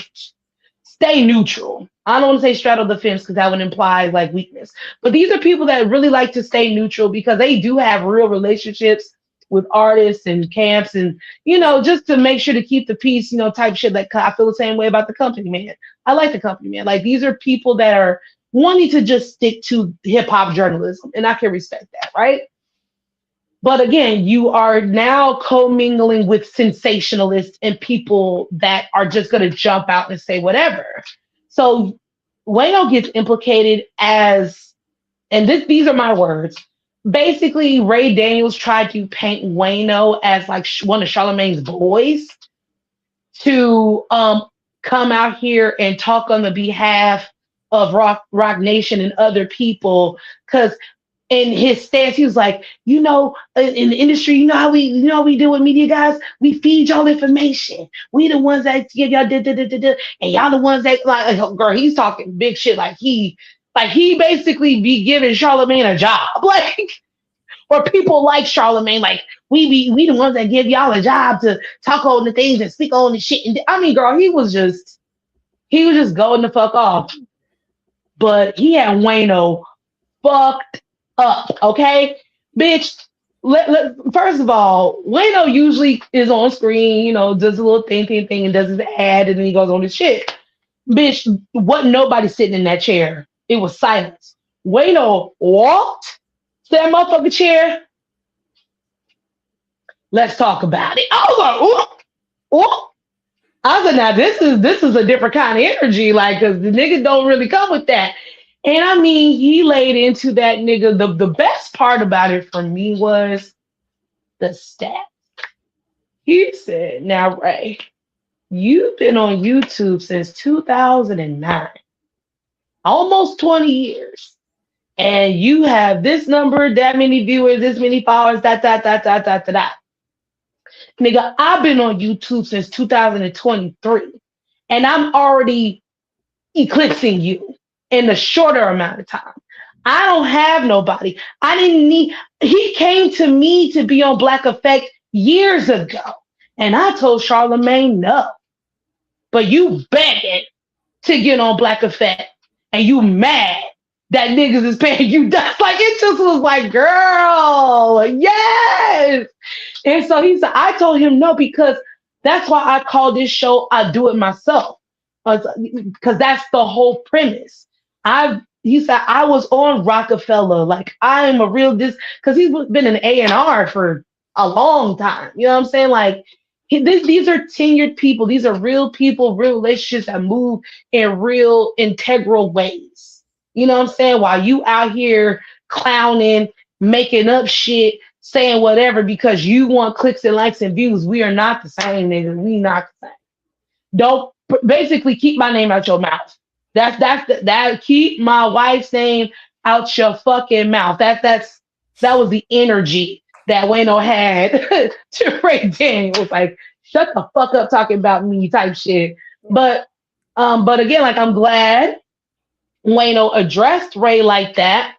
stay neutral. I don't want to say straddle the fence because that would imply like weakness. But these are people that really like to stay neutral because they do have real relationships with artists and camps and, just to make sure to keep the peace, type shit. Like I feel the same way about the company, man. I like the company, man. Like these are people that are wanting to just stick to hip hop journalism, and I can respect that, right? But again, you are now commingling with sensationalists and people that are just going to jump out and say whatever. So Wayno gets implicated as, and these are my words. Basically, Ray Daniels tried to paint Wayno as like one of Charlemagne's boys to come out here and talk on the behalf of Rock Nation and other people. Because in his stance, he was like, in the industry, how we deal with media guys. We feed y'all information. We the ones that give y'all da, da, da, da, da, and y'all the ones that like, girl. He's talking big shit, like he basically be giving Charlemagne a job, like, or people like Charlemagne, like we the ones that give y'all a job to talk on the things and speak on the shit. And I mean, girl, he was just going the fuck off. But he had Wayno fucked up, okay? Bitch, first of all, Wayno usually is on screen, does a little thing, and does his ad, and then he goes on his shit. Bitch, wasn't nobody sitting in that chair. It was silence. Wayno walked to that motherfucking chair. Let's talk about it. I was like, ooh, ooh. I said, now this is a different kind of energy, like, cause the niggas don't really come with that. And I mean, he laid into that nigga. The best part about it for me was the stat. He said, now, Ray, you've been on YouTube since 2009, almost 20 years. And you have this number, that many viewers, this many followers, that. Nigga, I've been on YouTube since 2023. And I'm already eclipsing you in a shorter amount of time. I don't have nobody. I didn't need, he came to me to be on Black Effect years ago. And I told Charlemagne no. But you begging to get on Black Effect and you mad that niggas is paying you dust. Like, it just was like, girl, yes. And so I told him no, because that's why I call this show I Do It Myself. Because that's the whole premise. He said I was on Rockefeller, like I am a real this, because he's been an A&R for a long time. You know what I'm saying? Like these are tenured people. These are real people, real relationships that move in real integral ways. You know what I'm saying? While you out here clowning, making up shit, saying whatever because you want clicks and likes and views. We are not the same, nigga. We not the same. Don't basically keep my name out your mouth. That keep my wife's name out your fucking mouth. That was the energy that Wayno had to Ray Daniels. Was like, shut the fuck up talking about me type shit. But again, like, I'm glad Wayno addressed Ray like that,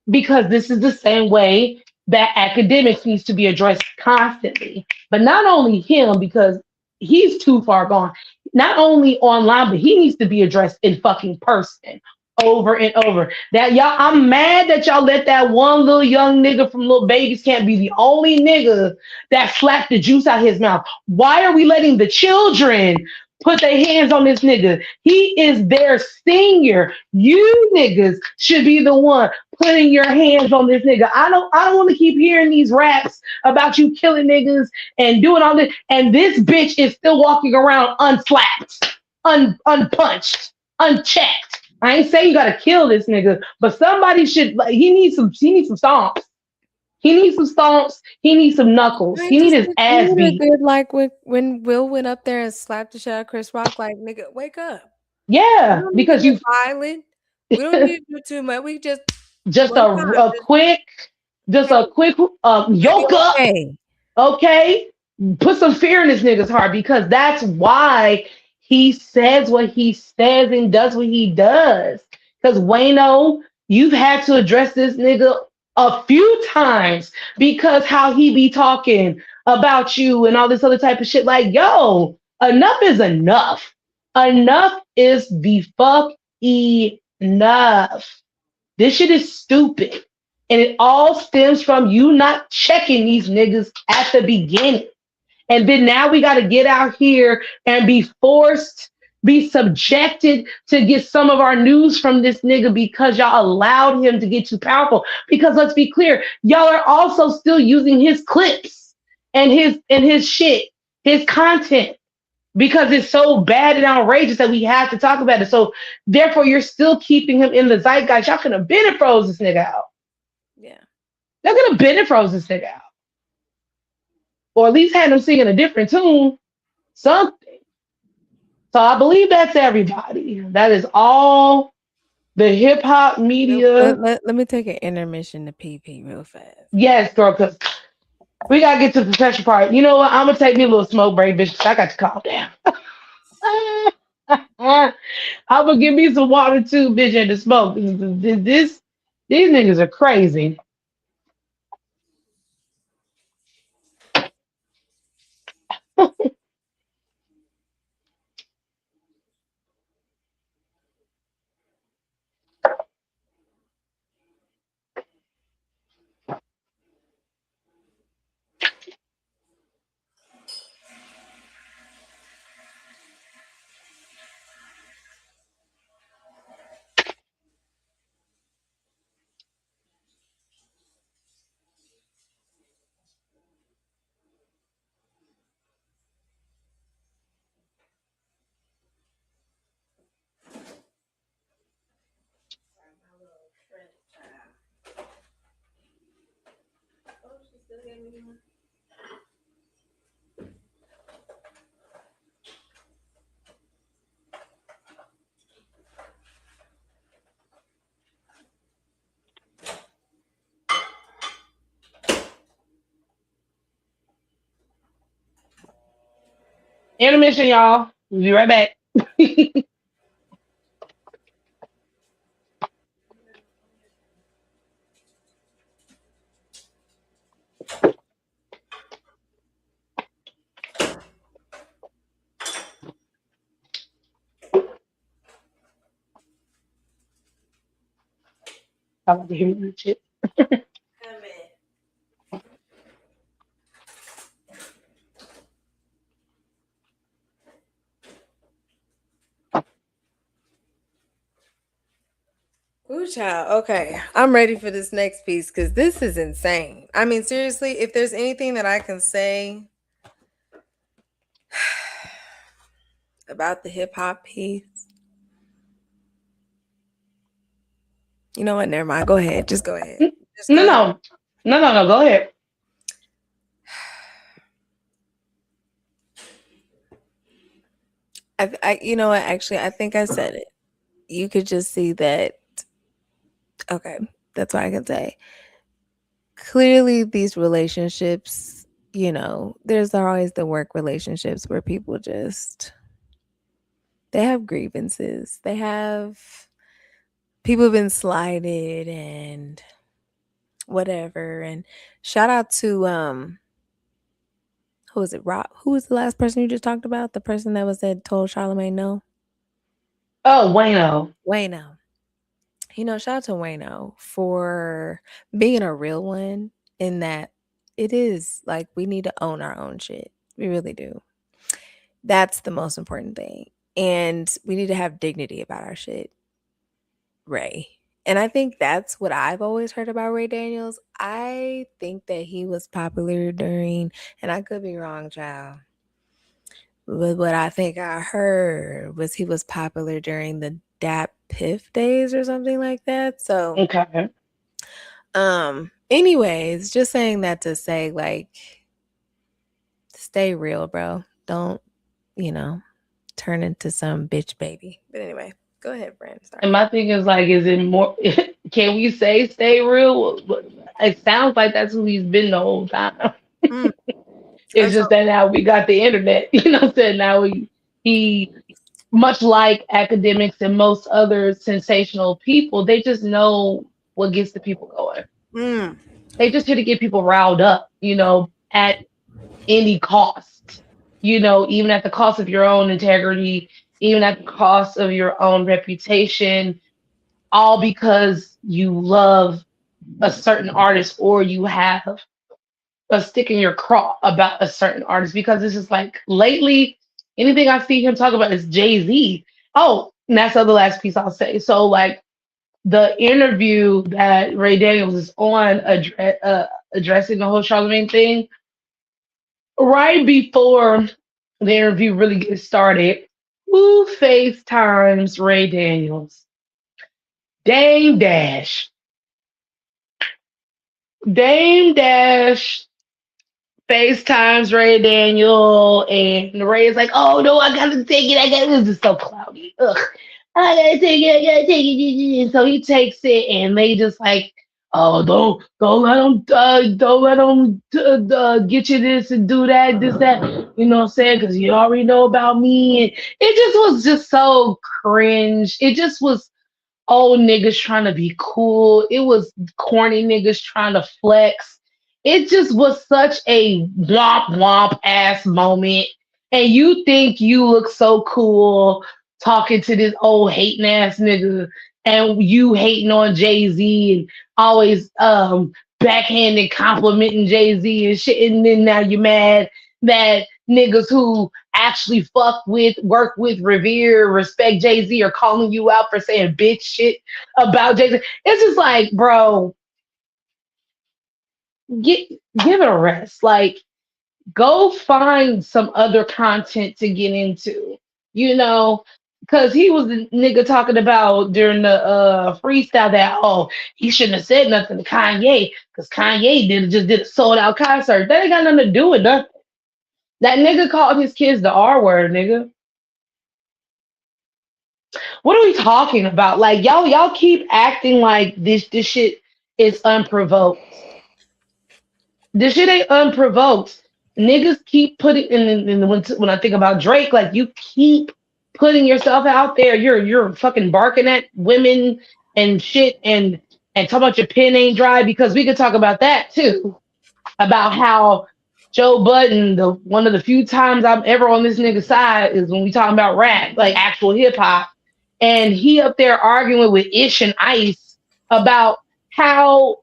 because this is the same way that academics needs to be addressed constantly. But not only him, because he's too far gone, not only online, but he needs to be addressed in fucking person over and over. That y'all, I'm mad that y'all let that one little young nigga from Little Babies Camp be the only nigga that slapped the juice out his mouth. Why are we letting the children put their hands on this nigga? He is their senior. You niggas should be the one putting your hands on this nigga. I don't want to keep hearing these raps about you killing niggas and doing all this. And this bitch is still walking around unslapped, unpunched, unchecked. I ain't saying you gotta kill this nigga, but somebody should, like, he needs some stomps. He needs some stomps. He needs some knuckles. I He needs just his think he ass would have beat. did like when Will went up there and slapped the shit out of Chris Rock, like, nigga, wake up. We Yeah, don't need to because get you violent. We don't need to do too much. We just just one time, a just quick, just hey, a quick you'll be yoke up, okay. okay? Put some fear in this nigga's heart, because that's why he says what he says and does what he does. Because Wayno, you've had to address this nigga a few times, because how he be talking about you and all this other type of shit. Like, yo, enough is enough. Enough is the fuck enough. This shit is stupid. And it all stems from you not checking these niggas at the beginning. And then now we got to get out here and be forced be subjected to get some of our news from this nigga because y'all allowed him to get too powerful. Because let's be clear, y'all are also still using his clips and his shit, his content because it's so bad and outrageous that we have to talk about it. So therefore, you're still keeping him in the zeitgeist. Y'all could have been and froze this nigga out. Yeah. Y'all could have been and froze this nigga out, or at least had him singing a different tune, something. So I believe that's everybody. That is all the hip hop media. Let me take an intermission to pee pee real fast. Yes, girl, because we gotta get to the professional part. You know what? I'm gonna take me a little smoke break, bitch. 'Cause I got to calm down. I'm gonna give me some water too, bitch, and the smoke. These niggas are crazy. Intermission, y'all. We'll be right back. I'm about to hear me shit. Ooh, child. Okay. I'm ready for this next piece because this is insane. I mean, seriously, if there's anything that I can say about the hip hop piece, you know what? Never mind. Go ahead. Just go ahead. Just go No, ahead. no, no, no, no. Go ahead. You know what? Actually, I think I said it. You could just see that. Okay. That's what I can say. Clearly, these relationships, there's always the work relationships where people just they have grievances. They have people have been slighted and whatever. And shout out to who was it? Rob? Who was the last person you just talked about? The person that was that told Charlamagne no? Oh, Wayno. Wayno. Shout out to Wayno for being a real one in that it is like we need to own our own shit. We really do. That's the most important thing. And we need to have dignity about our shit, Ray. And I think that's what I've always heard about Ray Daniels. I think that he was popular during, and I could be wrong, child, but what I think I heard was he was popular during the DAP Piff days or something like that. So, Okay. anyways, just saying that to say, like, stay real, bro. Don't, you know, turn into some bitch baby. But anyway, go ahead, Brand. And Sorry. my thing is like, is it more? Can we say stay real? It sounds like that's who he's been the whole time. Mm. It's Until just that now we got the internet. You know what I'm saying? Now he much like academics and most other sensational people, they just know what gets the people going. mm, They just here to get people riled up, at any cost. Even at the cost of your own integrity, even at the cost of your own reputation, all because you love a certain artist or you have a stick in your craw about a certain artist. Because this is like lately Anything I see him talk about is Jay-Z. Oh, and that's the other last piece I'll say. So like the interview that Ray Daniels is on addressing the whole Charlemagne thing, right before the interview really gets started, who FaceTimes Ray Daniels? Dame Dash. Dame Dash FaceTimes Ray Daniel, and Ray is like, "Oh no, I gotta take it. I gotta." This is so cloudy. Ugh. I gotta take it. I gotta take it. And so he takes it, and they just like, "Oh, don't let him, don't let him get you this and do that, this that." You know what I'm saying? Because you already know about me, and it just was just so cringe. It just was old niggas trying to be cool. It was corny niggas trying to flex. It just was such a womp womp ass moment. And you think you look so cool talking to this old hating ass nigga, and you hating on Jay-Z and always backhanded complimenting Jay-Z and shit, and then now you're mad that niggas who actually fuck with, work with, revere, respect Jay Z are calling you out for saying bitch shit about Jay Z. It's just like, bro, get give it a rest. Like, go find some other content to get into, you know. Cause he was the nigga talking about during the freestyle that, oh, he shouldn't have said nothing to Kanye because Kanye just did a sold out concert. That ain't got nothing to do with nothing. That nigga called his kids the R word, nigga. What are we talking about? Like y'all keep acting like this shit is unprovoked. This shit ain't unprovoked. Niggas keep putting in when I think about Drake, like you keep putting yourself out there. You're fucking barking at women and shit and talking about your pen ain't dry because we could talk about that too. About how Joe Budden, the one of the few times I'm ever on this nigga side is when we talking about rap, like actual hip hop. And he up there arguing with Ish and Ice about how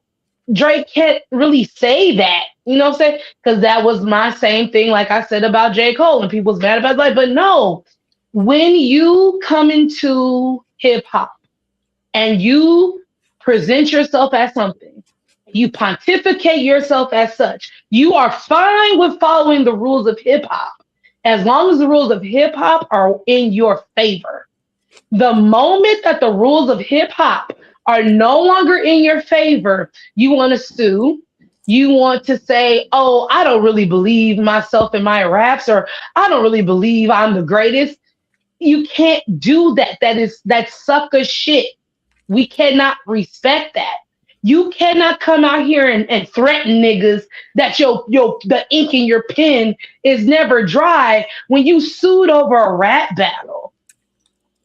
Drake can't really say that. You know what I'm saying? Because that was my same thing, like I said about J. Cole, and people's mad about it. Like, but no, when you come into hip hop and you present yourself as something, you pontificate yourself as such, you are fine with following the rules of hip hop as long as the rules of hip hop are in your favor. The moment that the rules of hip hop are no longer in your favor, you want to sue. You want to say, oh, I don't really believe myself in my raps, or I don't really believe I'm the greatest. You can't do that. That's sucker shit. We cannot respect that. You cannot come out here and threaten niggas that your the ink in your pen is never dry when you sued over a rap battle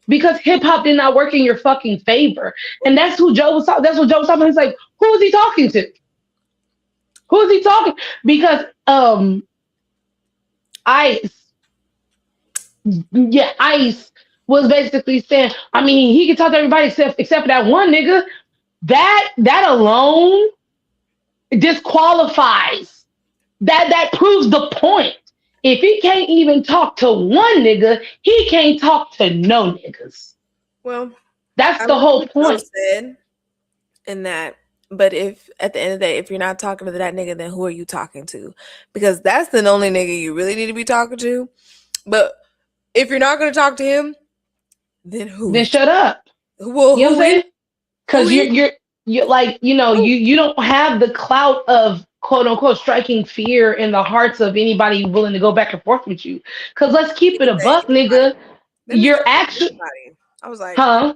because hip hop did not work in your fucking favor. And that's who Joe was talking. That's what Joe was talking about. He's like, who is he talking to? Who is he talking? Because Ice, Ice was basically saying, I mean, he can talk to everybody except for that one nigga. That alone disqualifies. That proves the point. If he can't even talk to one nigga, he can't talk to no niggas. Well, That's I the like whole what Joe point. said in that. But if at the end of the day, if you're not talking to that nigga, then who are you talking to? Because that's the only nigga you really need to be talking to. But if you're not going to talk to him, then who Then is? shut up. Well, You know what I'm who is? saying? Who Because is? you're like, you know, Who? you don't have the clout of quote unquote striking fear in the hearts of anybody willing to go back and forth with you. Because let's He keep it can a say buck, anybody. nigga. Them niggas You're can say actually, anybody. I was like, huh?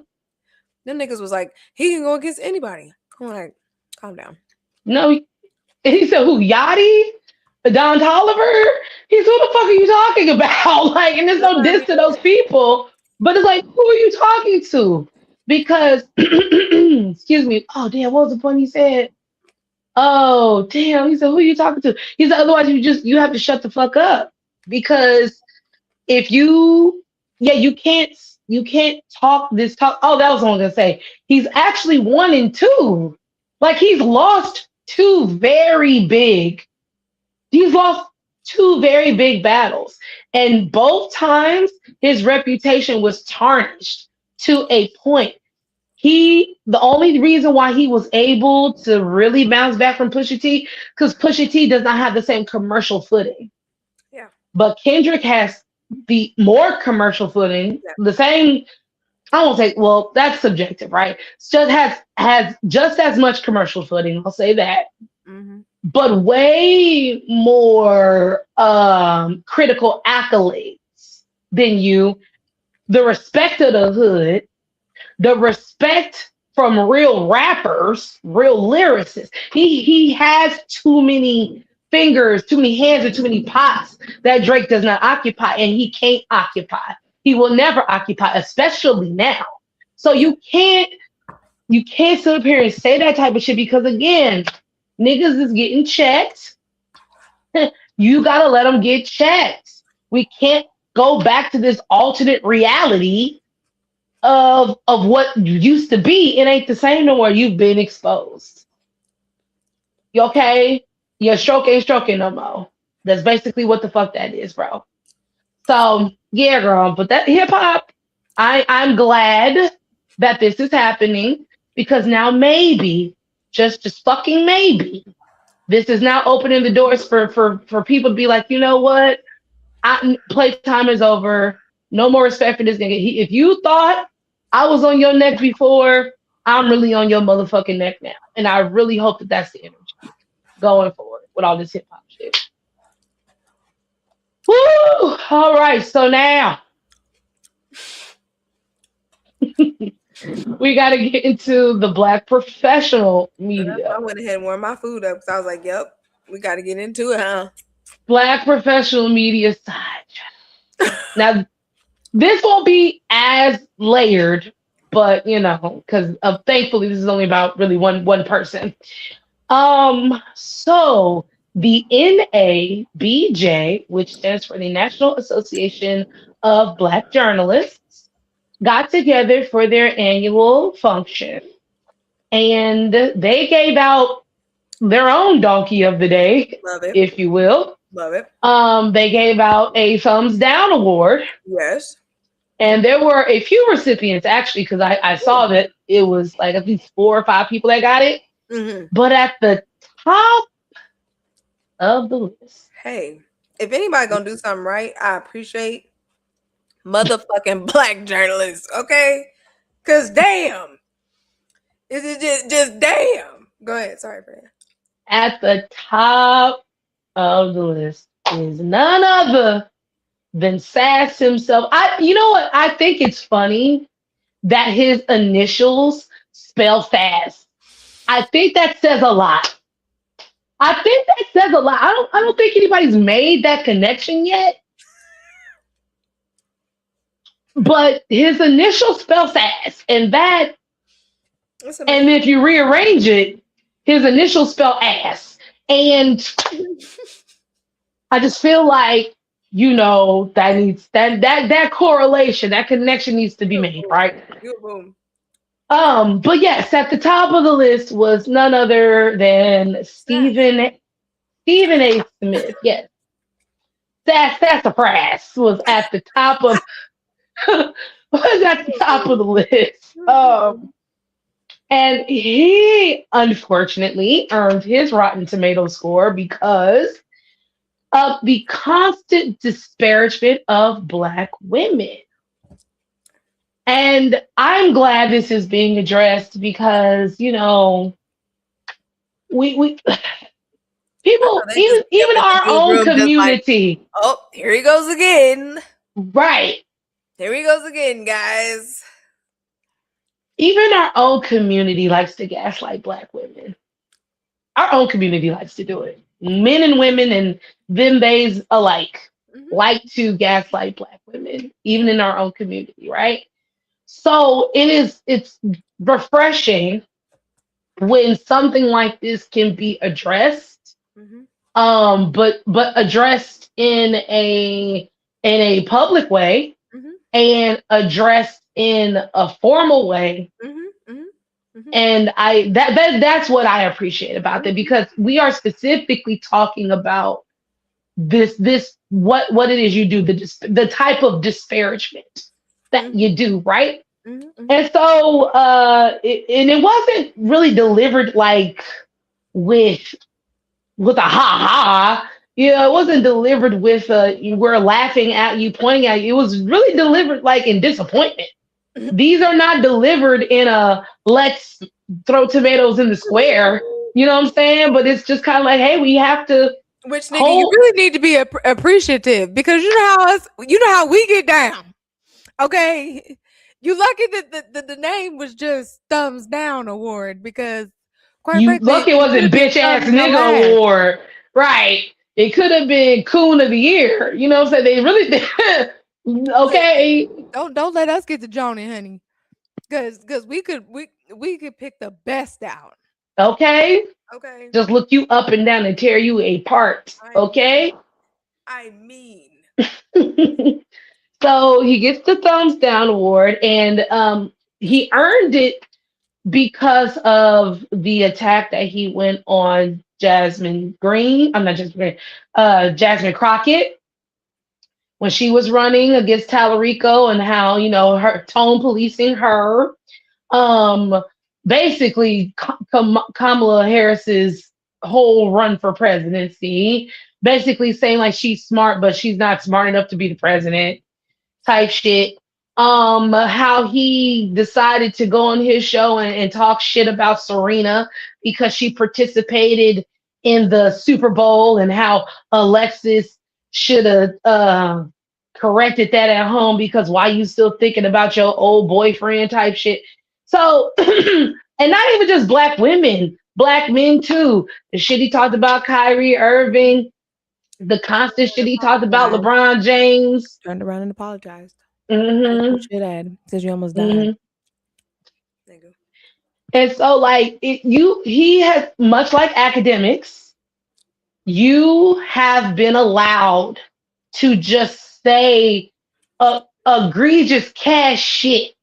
them niggas was like, he can go against anybody. I'm like, calm down. No, he said who? Yachty? Don Tolliver? He's who the fuck are you talking about? Like, and there's That's no what I diss mean. to those people, but it's like, who are you talking to? Because, excuse me. Oh damn, what was the point he said? Oh damn, he said, who are you talking to? He said, otherwise you have to shut the fuck up because if you, yeah, you can't talk this talk. Oh, that was what I was gonna say. He's actually 1 and 2. Like he's lost two very big. He's lost two very big battles. And both times his reputation was tarnished to a point. The only reason why he was able to really bounce back from Pusha T, because Pusha T does not have the same commercial footing. Yeah. But Kendrick has the more commercial footing, Yeah. the same. I won't say, well, that's subjective, right? Just has just as much commercial footing. I'll say that, Mm-hmm. but way more critical accolades than you. The respect of the hood, the respect from real rappers, real lyricists. He has too many fingers, too many hands, and too many pots that Drake does not occupy, and he can't occupy. He will never occupy, especially now. So Yeah. you can't sit up here and say that type of shit because again, niggas is getting checked. You gotta let them get checked. We can't go back to this alternate reality of what used to be. It ain't the same no more. You've been exposed. You okay? Your stroke ain't stroking no more. That's basically what the fuck that is, bro. So yeah, girl. But that hip hop, I'm glad that this is happening because now maybe, just fucking maybe, this is now opening the doors for people to be like, you know what? Playtime is over. No more respect for this nigga. If you thought I was on your neck before, I'm really on your motherfucking neck now. And I really hope that that's the energy going forward with all this hip hop shit. Woo! All right, so now we got to get into the black professional I media. went ahead and warmed my food up because I was like, "Yep, we got to get into it, huh?" Black professional media side. Now, this won't be as layered, but because thankfully this is only about really one person. So the NABJ, which stands for the National Association of Black Journalists, got together for their annual function and they gave out their own donkey of the day, Love it. if you will. Love it. They gave out a thumbs down award, Yes. and there were a few recipients actually, because I saw that it was like at least 4 or 5 people that got it. Mm-hmm. But at the top of the list, Hey, if anybody gonna do something right, I appreciate motherfucking black journalists. Okay, cause damn, is it just damn? Go ahead. Sorry, Fran. at the top of the list is none other than Sass himself. You know what? I think it's funny that his initials spell fast. I think that says a lot. I think that says a lot. I don't think anybody's made that connection yet. But his initials spell Sass, and That's and amazing. if you rearrange it, his initials spell ass. And I just feel like, that needs that correlation, that connection needs to be made, right? Boom. But yes, at the top of the list was none other than Stephen A. Smith. Yes. Sassafras was at the top of was at the top of the list. And he unfortunately earned his Rotten Tomato score because of the constant disparagement of Black women. And I'm glad this is being addressed because, we people, They just even up in our the own newsroom just like, community, oh, here he goes again. right? Here he goes again, guys. Even our own community likes to gaslight Black women. Our own community likes to do it. Men and women and them theys alike Mhm. like to gaslight Black women, even in our own community, right? So it's refreshing when something like this can be addressed, Mhm. but addressed in a public way Mhm. and addressed in a formal way. Mhm. Mhm. Mhm. And that's what I appreciate about that because we are specifically talking about this what it is you do, the type of disparagement that Mhm, you do, right? mhm, mhm. And so and it wasn't really delivered like with with a ha ha. You know, it wasn't delivered with we're laughing at you, pointing at you. It was really delivered like in disappointment. These are not delivered in a let's throw tomatoes in the square. You know what I'm saying? But it's just kind of like, hey, we have to Which nigga, you hold. really need to be appreciative because you know how we get down. Okay, you lucky that the name was just thumbs down award because, quite You frankly, lucky it it could have wasn't been bitch ass thumbs your nigga ass. award, right? It could have been coon of the year. You know what I'm saying? They really did. Okay, Listen, don't let us get to Joni, honey, because we could pick the best out. okay. Okay, Just look you up and down and tear you apart. I mean, Okay. I mean, So he gets the thumbs down award, and he earned it because of the attack that he went on Jasmine Green. I'm not Jasmine Green, Jasmine Crockett when she was running against Tallarico, and how her tone policing her. Um, basically, Kamala Harris's whole run for presidency, basically saying like she's smart, but she's not smart enough to be the president type shit. How he decided to go on his show and talk shit about Serena because she participated in the Super Bowl, and how Alexis should have corrected that at home because why you still thinking about your old boyfriend type shit. So, and not even just black women, black men too. The shit he talked about Kyrie Irving, the constant shit he talked about apologize. LeBron James. Turned around and apologized. As you Hmm. should have, because you almost died, Hmm. nigga. And so, like, he has, much like academics, you have been allowed to just say egregious cash shit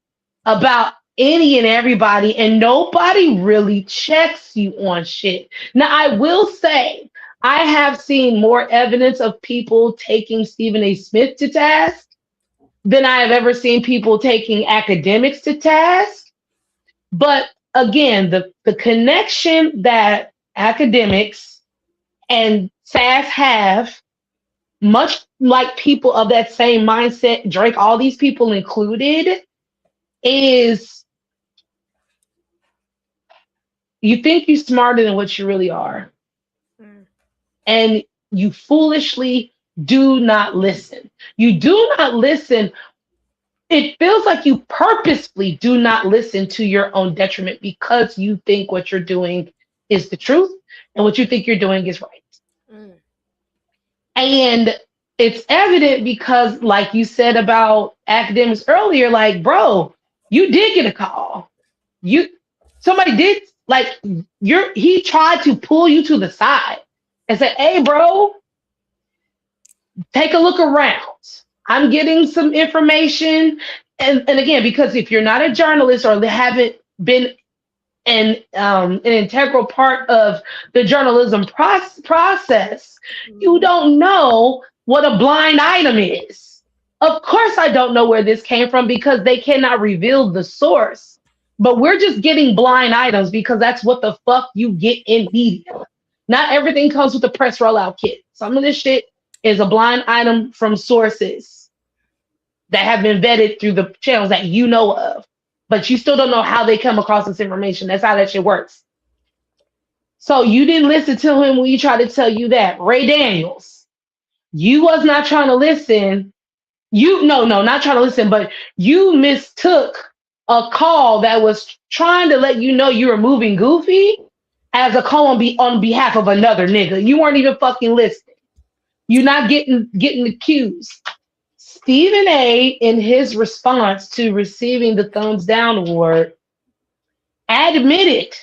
about any and everybody, and nobody really checks you on shit. Now, I will say, I have seen more evidence of people taking Stephen A. Smith to task than I have ever seen people taking academics to task. But again, the connection that academics and SAS have, much like people of that same mindset, Drake, all these people included, is you think you're smarter than what you really are. Mm. And you foolishly do not listen. You do not listen. It feels like you purposefully do not listen to your own detriment because you think what you're doing is the truth and what you think you're doing is right. Mm. And it's evident because, like you said about academics earlier, like, bro, you did get a call. You Somebody did, like, he tried to pull you to the side and say, hey, bro, take a look around. I'm getting some information. And again, because if you're not a journalist or haven't been an integral part of the journalism process, you Mhm. don't know what a blind item is. Of course, I don't know where this came from because they cannot reveal the source. But we're just getting blind items because that's what the fuck you get in media. Not everything comes with a press rollout kit. Some of this shit is a blind item from sources that have been vetted through the channels that you know of, but you still don't know how they come across this information. That's how that shit works. So you didn't listen to him when he tried to tell you that. Ray Daniels, you was not trying to listen. No, not trying to listen, but you mistook a call that was trying to let you know you were moving goofy as a call on behalf of another nigga. You weren't even fucking listening. You're not getting accused. Stephen A, in his response to receiving the thumbs down award, admitted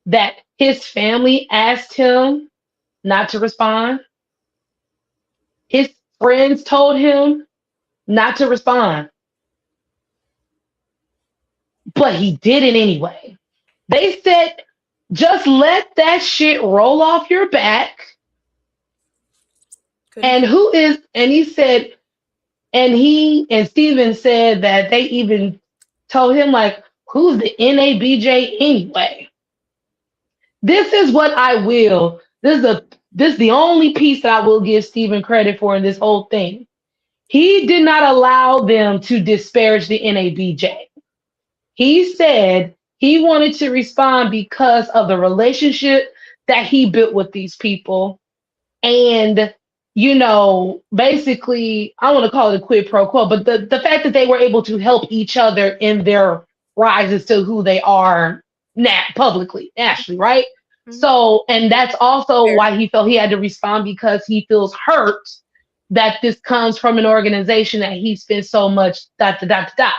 that his family asked him not to respond. His friends told him not to respond, but he did it anyway. They said, just let that shit roll off your back Couldn't And care. who is, and he said, and he and Steven said that they even told him, like, who's the NABJ anyway? This is what I will. This is the only piece that I will give Steven credit for in this whole thing. He did not allow them to disparage the NABJ. He said he wanted to respond because of the relationship that he built with these people. And, basically, I want to call it a quid pro quo, but the fact that they were able to help each other in their rises to who they are now publicly, nationally, right? Mhm. So, and that's also Fair. why he felt he had to respond because he feels hurt that this comes from an organization that he spent so much dot to dot to dot.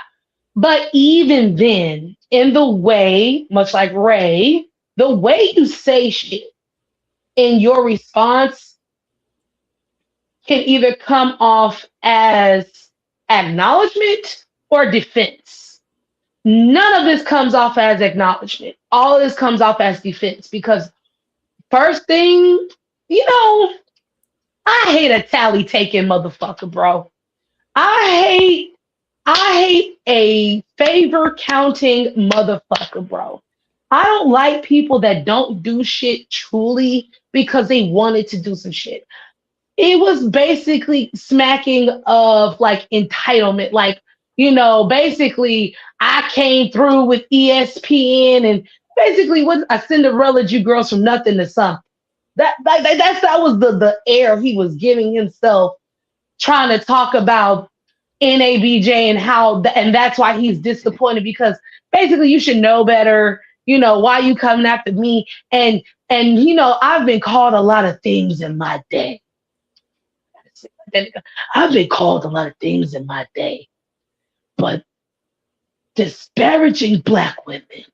But even then, in the way, much like Ray, the way you say shit in your response can either come off as acknowledgement or defense. None of this comes off as acknowledgement. All of this comes off as defense because first thing, I hate a tally taking motherfucker, bro. I hate I hate a favor counting motherfucker, bro. I don't like people that don't do shit truly because they wanted to do some shit. It was basically smacking of like entitlement. Like, basically, I came through with ESPN and basically what a Cinderella you girls from nothing to something. That was the air he was giving himself trying to talk about NABJ and and that's why he's disappointed because basically you should know better. Why you coming after me? And I've been called a lot of things in my day. I've been called a lot of things in my day, but disparaging black women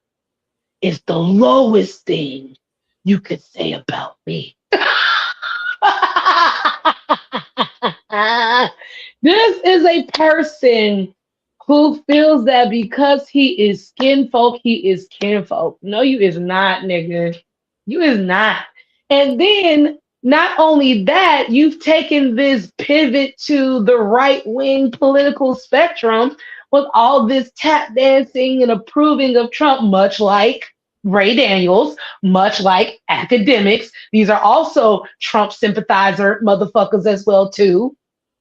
is the lowest thing you could say about me. This is a person who feels that because he is skin folk, he is kinfolk. No, you is not, nigga. You is not. And then not only that, you've taken this pivot to the right wing political spectrum with all this tap dancing and approving of Trump, much like Ray Daniels, much like academics. These are also Trump sympathizer motherfuckers as well, too.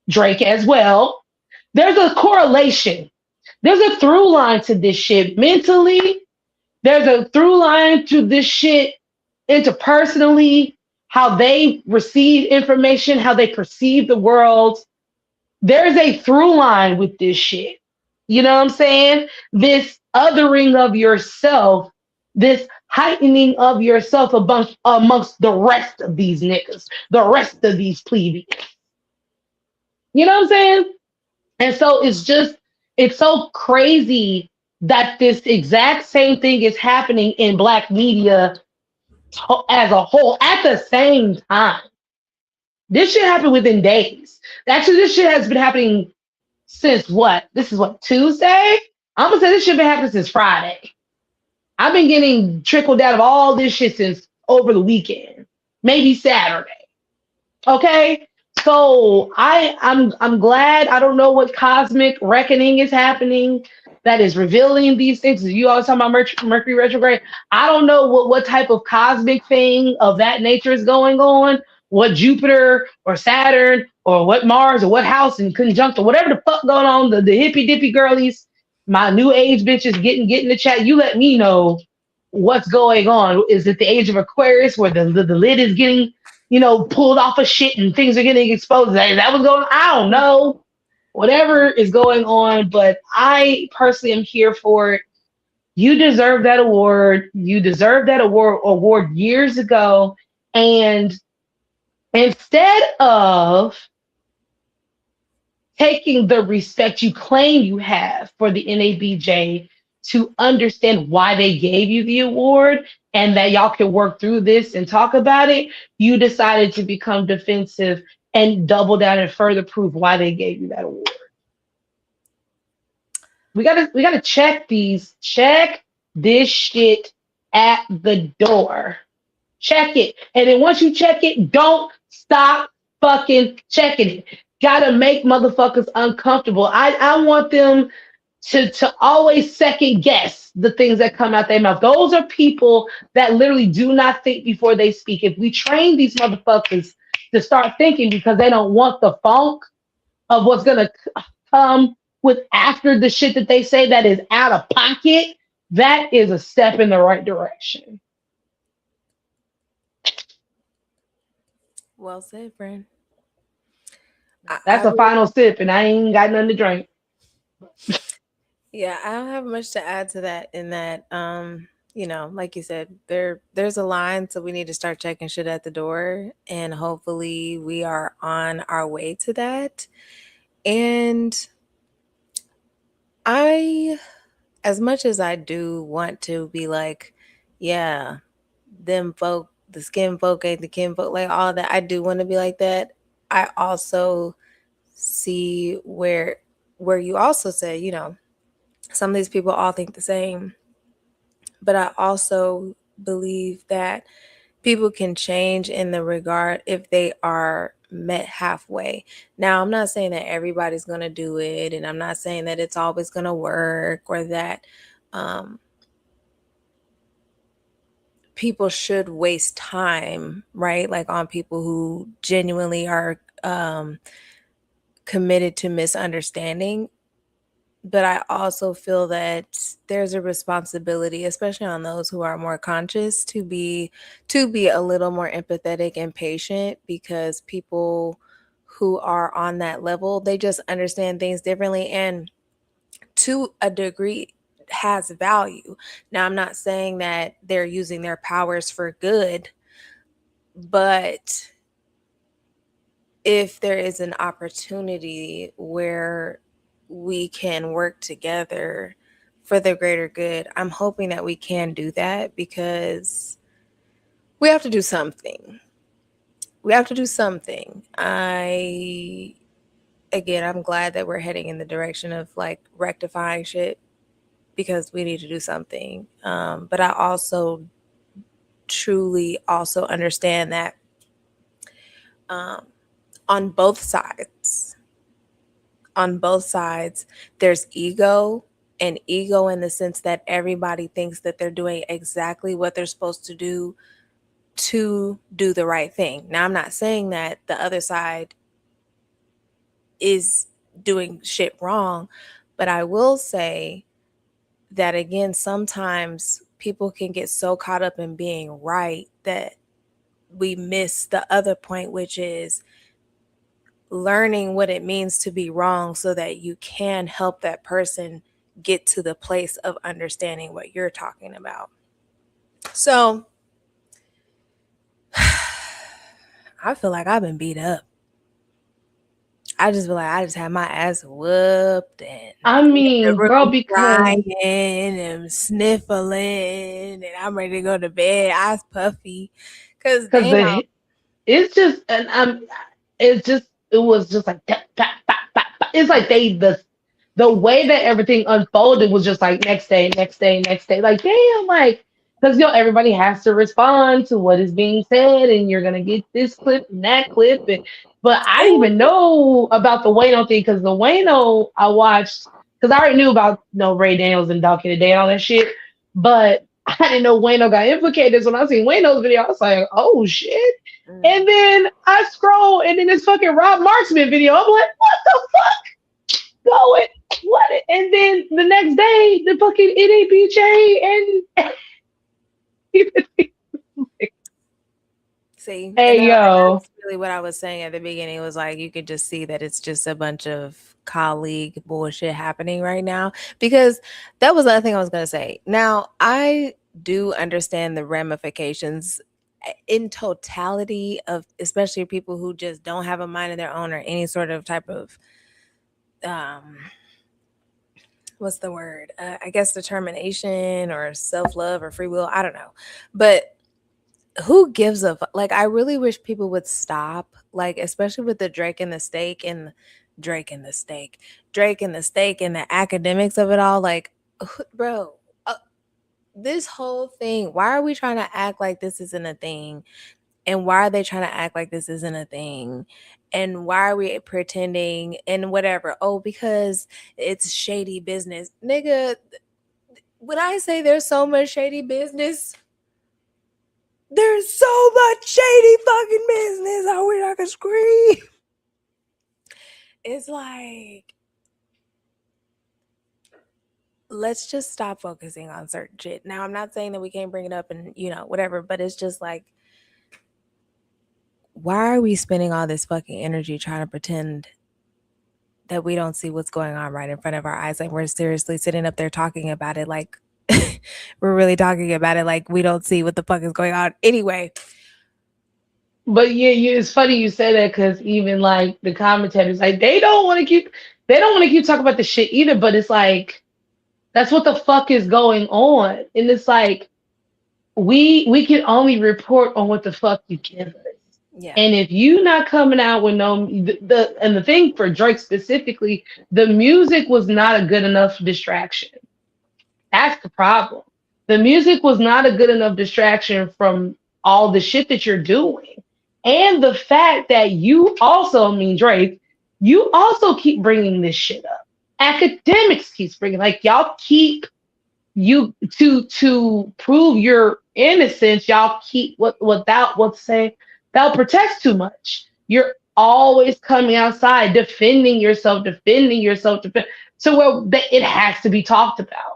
Drake as well. There's a correlation. There's a through line to this shit mentally. There's a through line to this shit interpersonally, how they receive information, how they perceive the world. There's a through line with this shit. You know what I'm saying? This othering of yourself, this heightening of yourself amongst the rest of these niggas, the rest of these plebeians. You know what I'm saying? And so it's so crazy that this exact same thing is happening in Black media as a whole at the same time. This shit happened within days. Actually, this shit has been happening since what? This is what, Tuesday? I'm gonna say this shit been happening since Friday. I've been getting trickled out of all this shit since over the weekend, maybe Saturday. Okay, so I'm glad. I don't know what cosmic reckoning is happening that is revealing these things. You always talk about Mercury retrograde. I don't know what type of cosmic thing of that nature is going on. What Jupiter or Saturn or what Mars or what house in conjunct or whatever the fuck going on. The hippy dippy girlies, my new age bitches get in the chat. You let me know what's going on. Is it the age of Aquarius where the lid is getting pulled off of shit and things are getting exposed? That was going on. I don't know. Whatever is going on, but I personally am here for it. You deserve that award. You deserve that award years ago. And instead of taking the respect you claim you have for the NABJ to understand why they gave you the award and that y'all can work through this and talk about it, you decided to become defensive and double down and further prove why they gave you that award. We gotta check this shit at the door. Check it. And then once you check it, don't stop fucking checking it. Gotta make motherfuckers uncomfortable. I want them to always second guess the things that come out their mouth. Those are people that literally do not think before they speak. If we train these motherfuckers to start thinking because they don't want the funk of what's gonna come with after the shit that they say that is out of pocket, that is a step in the right direction. Well said, friend. That's I a would, final sip, and I ain't got nothing to drink. yeah, I don't have much to add to that in that like you said, there's a line, so we need to start checking shit at the door, and hopefully we are on our way to that. And I, as much as I do want to be like, yeah, them folk, the skin folk ain't the kin folk, like all that, I do want to be like that. I also see where you also say, some of these people all think the same, but I also believe that people can change in the regard if they are met halfway. Now, I'm not saying that everybody's going to do it, and I'm not saying that it's always going to work, or that um, people should waste time, right? Like on people who genuinely are committed to misunderstanding. But I also feel that there's a responsibility, especially on those who are more conscious, to be a little more empathetic and patient, because people who are on that level, they just understand things differently, and to a degree has value. Now, I'm not saying that they're using their powers for good, but if there is an opportunity where we can work together for the greater good, I'm hoping that we can do that, because we have to do something. We have to do something. Again, I'm glad that we're heading in the direction of like rectifying shit, because we need to do something. But I also truly also understand that um, on both sides, on both sides, there's ego, and ego in the sense that everybody thinks that they're doing exactly what they're supposed to do the right thing. Now, I'm not saying that the other side is doing shit wrong, but I will say that again, sometimes people can get so caught up in being right that we miss the other point, which is learning what it means to be wrong so that you can help that person get to the place of understanding what you're talking about. So I feel like I've been beat up. I just feel like I just had my ass whooped, and I I'm in the mean, girl, room because crying and sniffling, and I'm ready to go to bed. Eyes puffy, cause because damn, it's just and it's just it was just like tap, tap, tap, tap, tap. It's like the way that everything unfolded was just like next day, next day, next day. Like damn, like because everybody has to respond to what is being said, and you're gonna get this clip and that clip, but I didn't even know about the Wayno thing because the Wayno I watched because I already knew about Ray Daniels and Donkey Today and all that shit, but I didn't know Wayno got implicated. So when I seen Wayno's video, I was like, oh shit. mm, And then I scroll, and then this fucking Rob Marksman video. I'm like, what the fuck going? What? And then the next day, the fucking NABJ and see, and hey yo, that's really what I was saying at the beginning. It was like you could just see that it's just a bunch of colleague bullshit happening right now. Because that was the other thing I was going to say. Now, I do understand the ramifications in totality of especially people who just don't have a mind of their own, or any sort of type of um what's the word? I guess determination or self-love or free will, I don't know. But who gives a like, I really wish people would stop, like especially with the Drake and the steak, Drake and the steak and the academics of it all, like bro, this whole thing, why are we trying to act like this isn't a thing? And why are they trying to act like this isn't a thing? And why are we pretending and whatever? Oh, because it's shady business. Nigga, when I say there's so much shady business, there's so much shady fucking business. I wish I could scream. It's like, let's just stop focusing on certain shit. Now, I'm not saying that we can't bring it up and, whatever, but it's just like, why are we spending all this fucking energy trying to pretend that we don't see what's going on right in front of our eyes? Like, we're seriously sitting up there talking about it like we're really talking about it like we don't see what the fuck is going on. Anyway. But yeah, it's funny you say that because even like the commentators, like they don't want to keep talking about the shit either. But it's like that's what the fuck is going on, and it's like we can only report on what the fuck you give us. Yeah. And if you not coming out with the thing for Drake specifically, the music was not a good enough distraction. That's the problem. The music was not a good enough distraction from all the shit that you're doing. And the fact that you also, I mean, Drake, you also keep bringing this shit up. Academics keeps bringing, like, y'all keep you to prove your innocence. Y'all keep thou protects too much. You're always coming outside, defending yourself, so well it has to be talked about.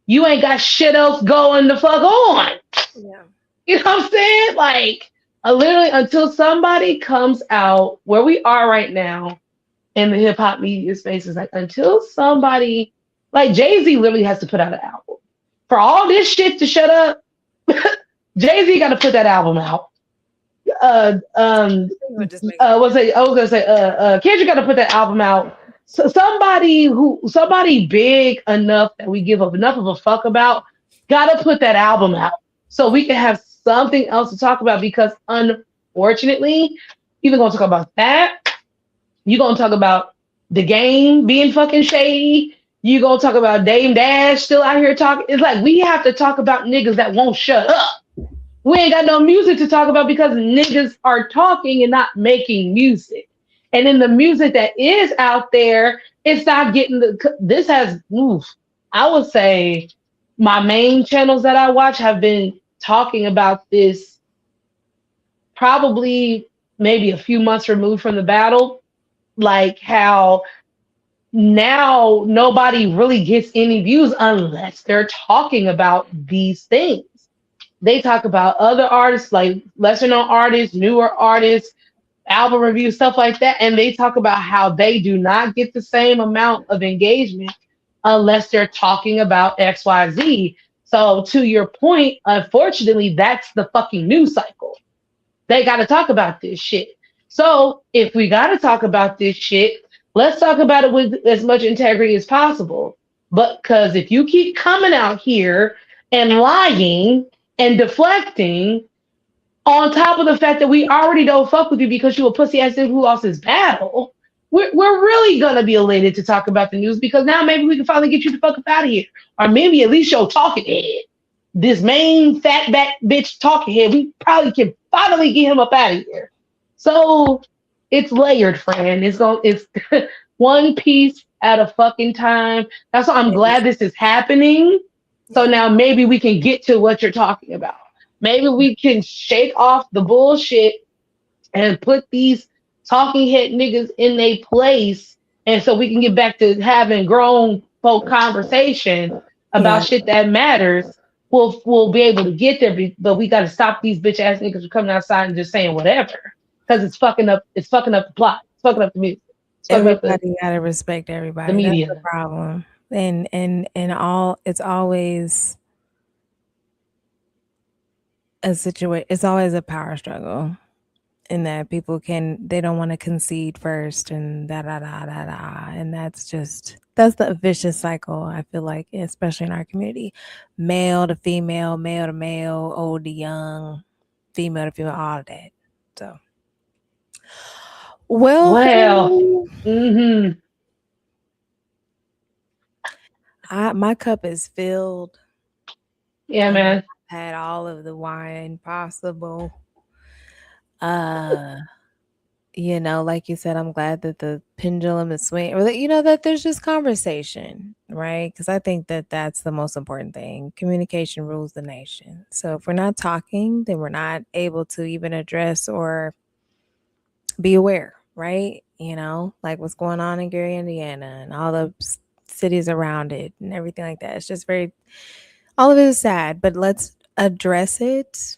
You ain't got shit else going the fuck on. Yeah. You know what I'm saying? Like, literally, until somebody comes out where we are right now in the hip hop media spaces, like, until somebody, like, Jay-Z literally has to put out an album. For all this shit to shut up, Jay-Z got to put that album out. Kendrick got to put that album out. So somebody big enough that we give up enough of a fuck about, gotta put that album out so we can have something else to talk about. Because unfortunately, you're gonna talk about that. You're gonna talk about the game being fucking shady. You're gonna talk about Dame Dash still out here talking. It's like we have to talk about niggas that won't shut up. We ain't got no music to talk about because niggas are talking and not making music. And in the music that is out there, it's not getting this has moved. I would say my main channels that I watch have been talking about this probably maybe a few months removed from the battle, like how now nobody really gets any views unless they're talking about these things. They talk about other artists, like lesser known artists, newer artists, album reviews, stuff like that. And they talk about how they do not get the same amount of engagement unless they're talking about XYZ. So to your point, unfortunately, that's the fucking news cycle. They got to talk about this shit. So if we got to talk about this shit, let's talk about it with as much integrity as possible. But because if you keep coming out here and lying and deflecting, on top of the fact that we already don't fuck with you because you a pussy ass nigga who lost his battle, we're really gonna be elated to talk about the news because now maybe we can finally get you the fuck up out of here. Or maybe at least your talking head. This main fat back bitch talking head, we probably can finally get him up out of here. So it's layered, friend. It's one piece at a fucking time. That's why I'm glad this is happening. So now maybe we can get to what you're talking about. Maybe we can shake off the bullshit and put these talking head niggas in their place. And so we can get back to having grown folk conversation about shit that matters. We'll be able to get there, but we got to stop these bitch ass niggas from coming outside and just saying whatever. Because it's fucking up the plot. It's fucking up the music. Everybody gotta respect everybody. The media. That's the problem. And all it's always a situation. It's always a power struggle in that people they don't want to concede first and da da da da da. And that's the vicious cycle, I feel like, especially in our community. Male to female, male to male, old to young, female to female, all of that. So my cup is filled. Yeah, man. I've had all of the wine possible. Uh, like you said, I'm glad that the pendulum is swinging, or that that there's just conversation, right? Because I think that that's the most important thing. Communication rules the nation. So if we're not talking, then we're not able to even address or be aware, right? Like what's going on in Gary, Indiana, and all the cities around it, and everything like that. It's just all of it is sad, but let's address it.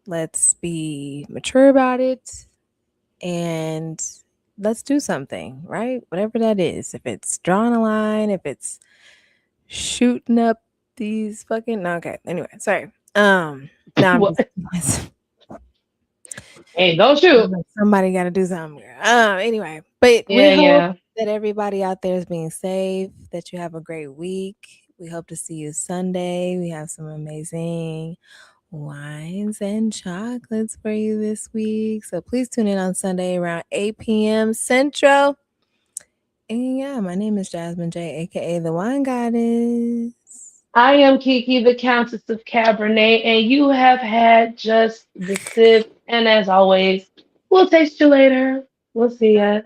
Let's be mature about it, and let's do something, right? Whatever that is. If it's drawing a line, if it's shooting up these fucking no, okay. Anyway, sorry. Now I'm What? just Hey, don't shoot. somebody got to do something. Anyway, but we Yeah, hope yeah. that everybody out there is being safe, that you have a great week. We hope to see you Sunday. We have some amazing wines and chocolates for you this week. So please tune in on Sunday around 8 p.m. Central. And yeah, my name is Jasmine J, aka the Wine Goddess. I am Kiki, the Countess of Cabernet, and you have had just the sip. And as always, we'll taste you later. We'll see ya.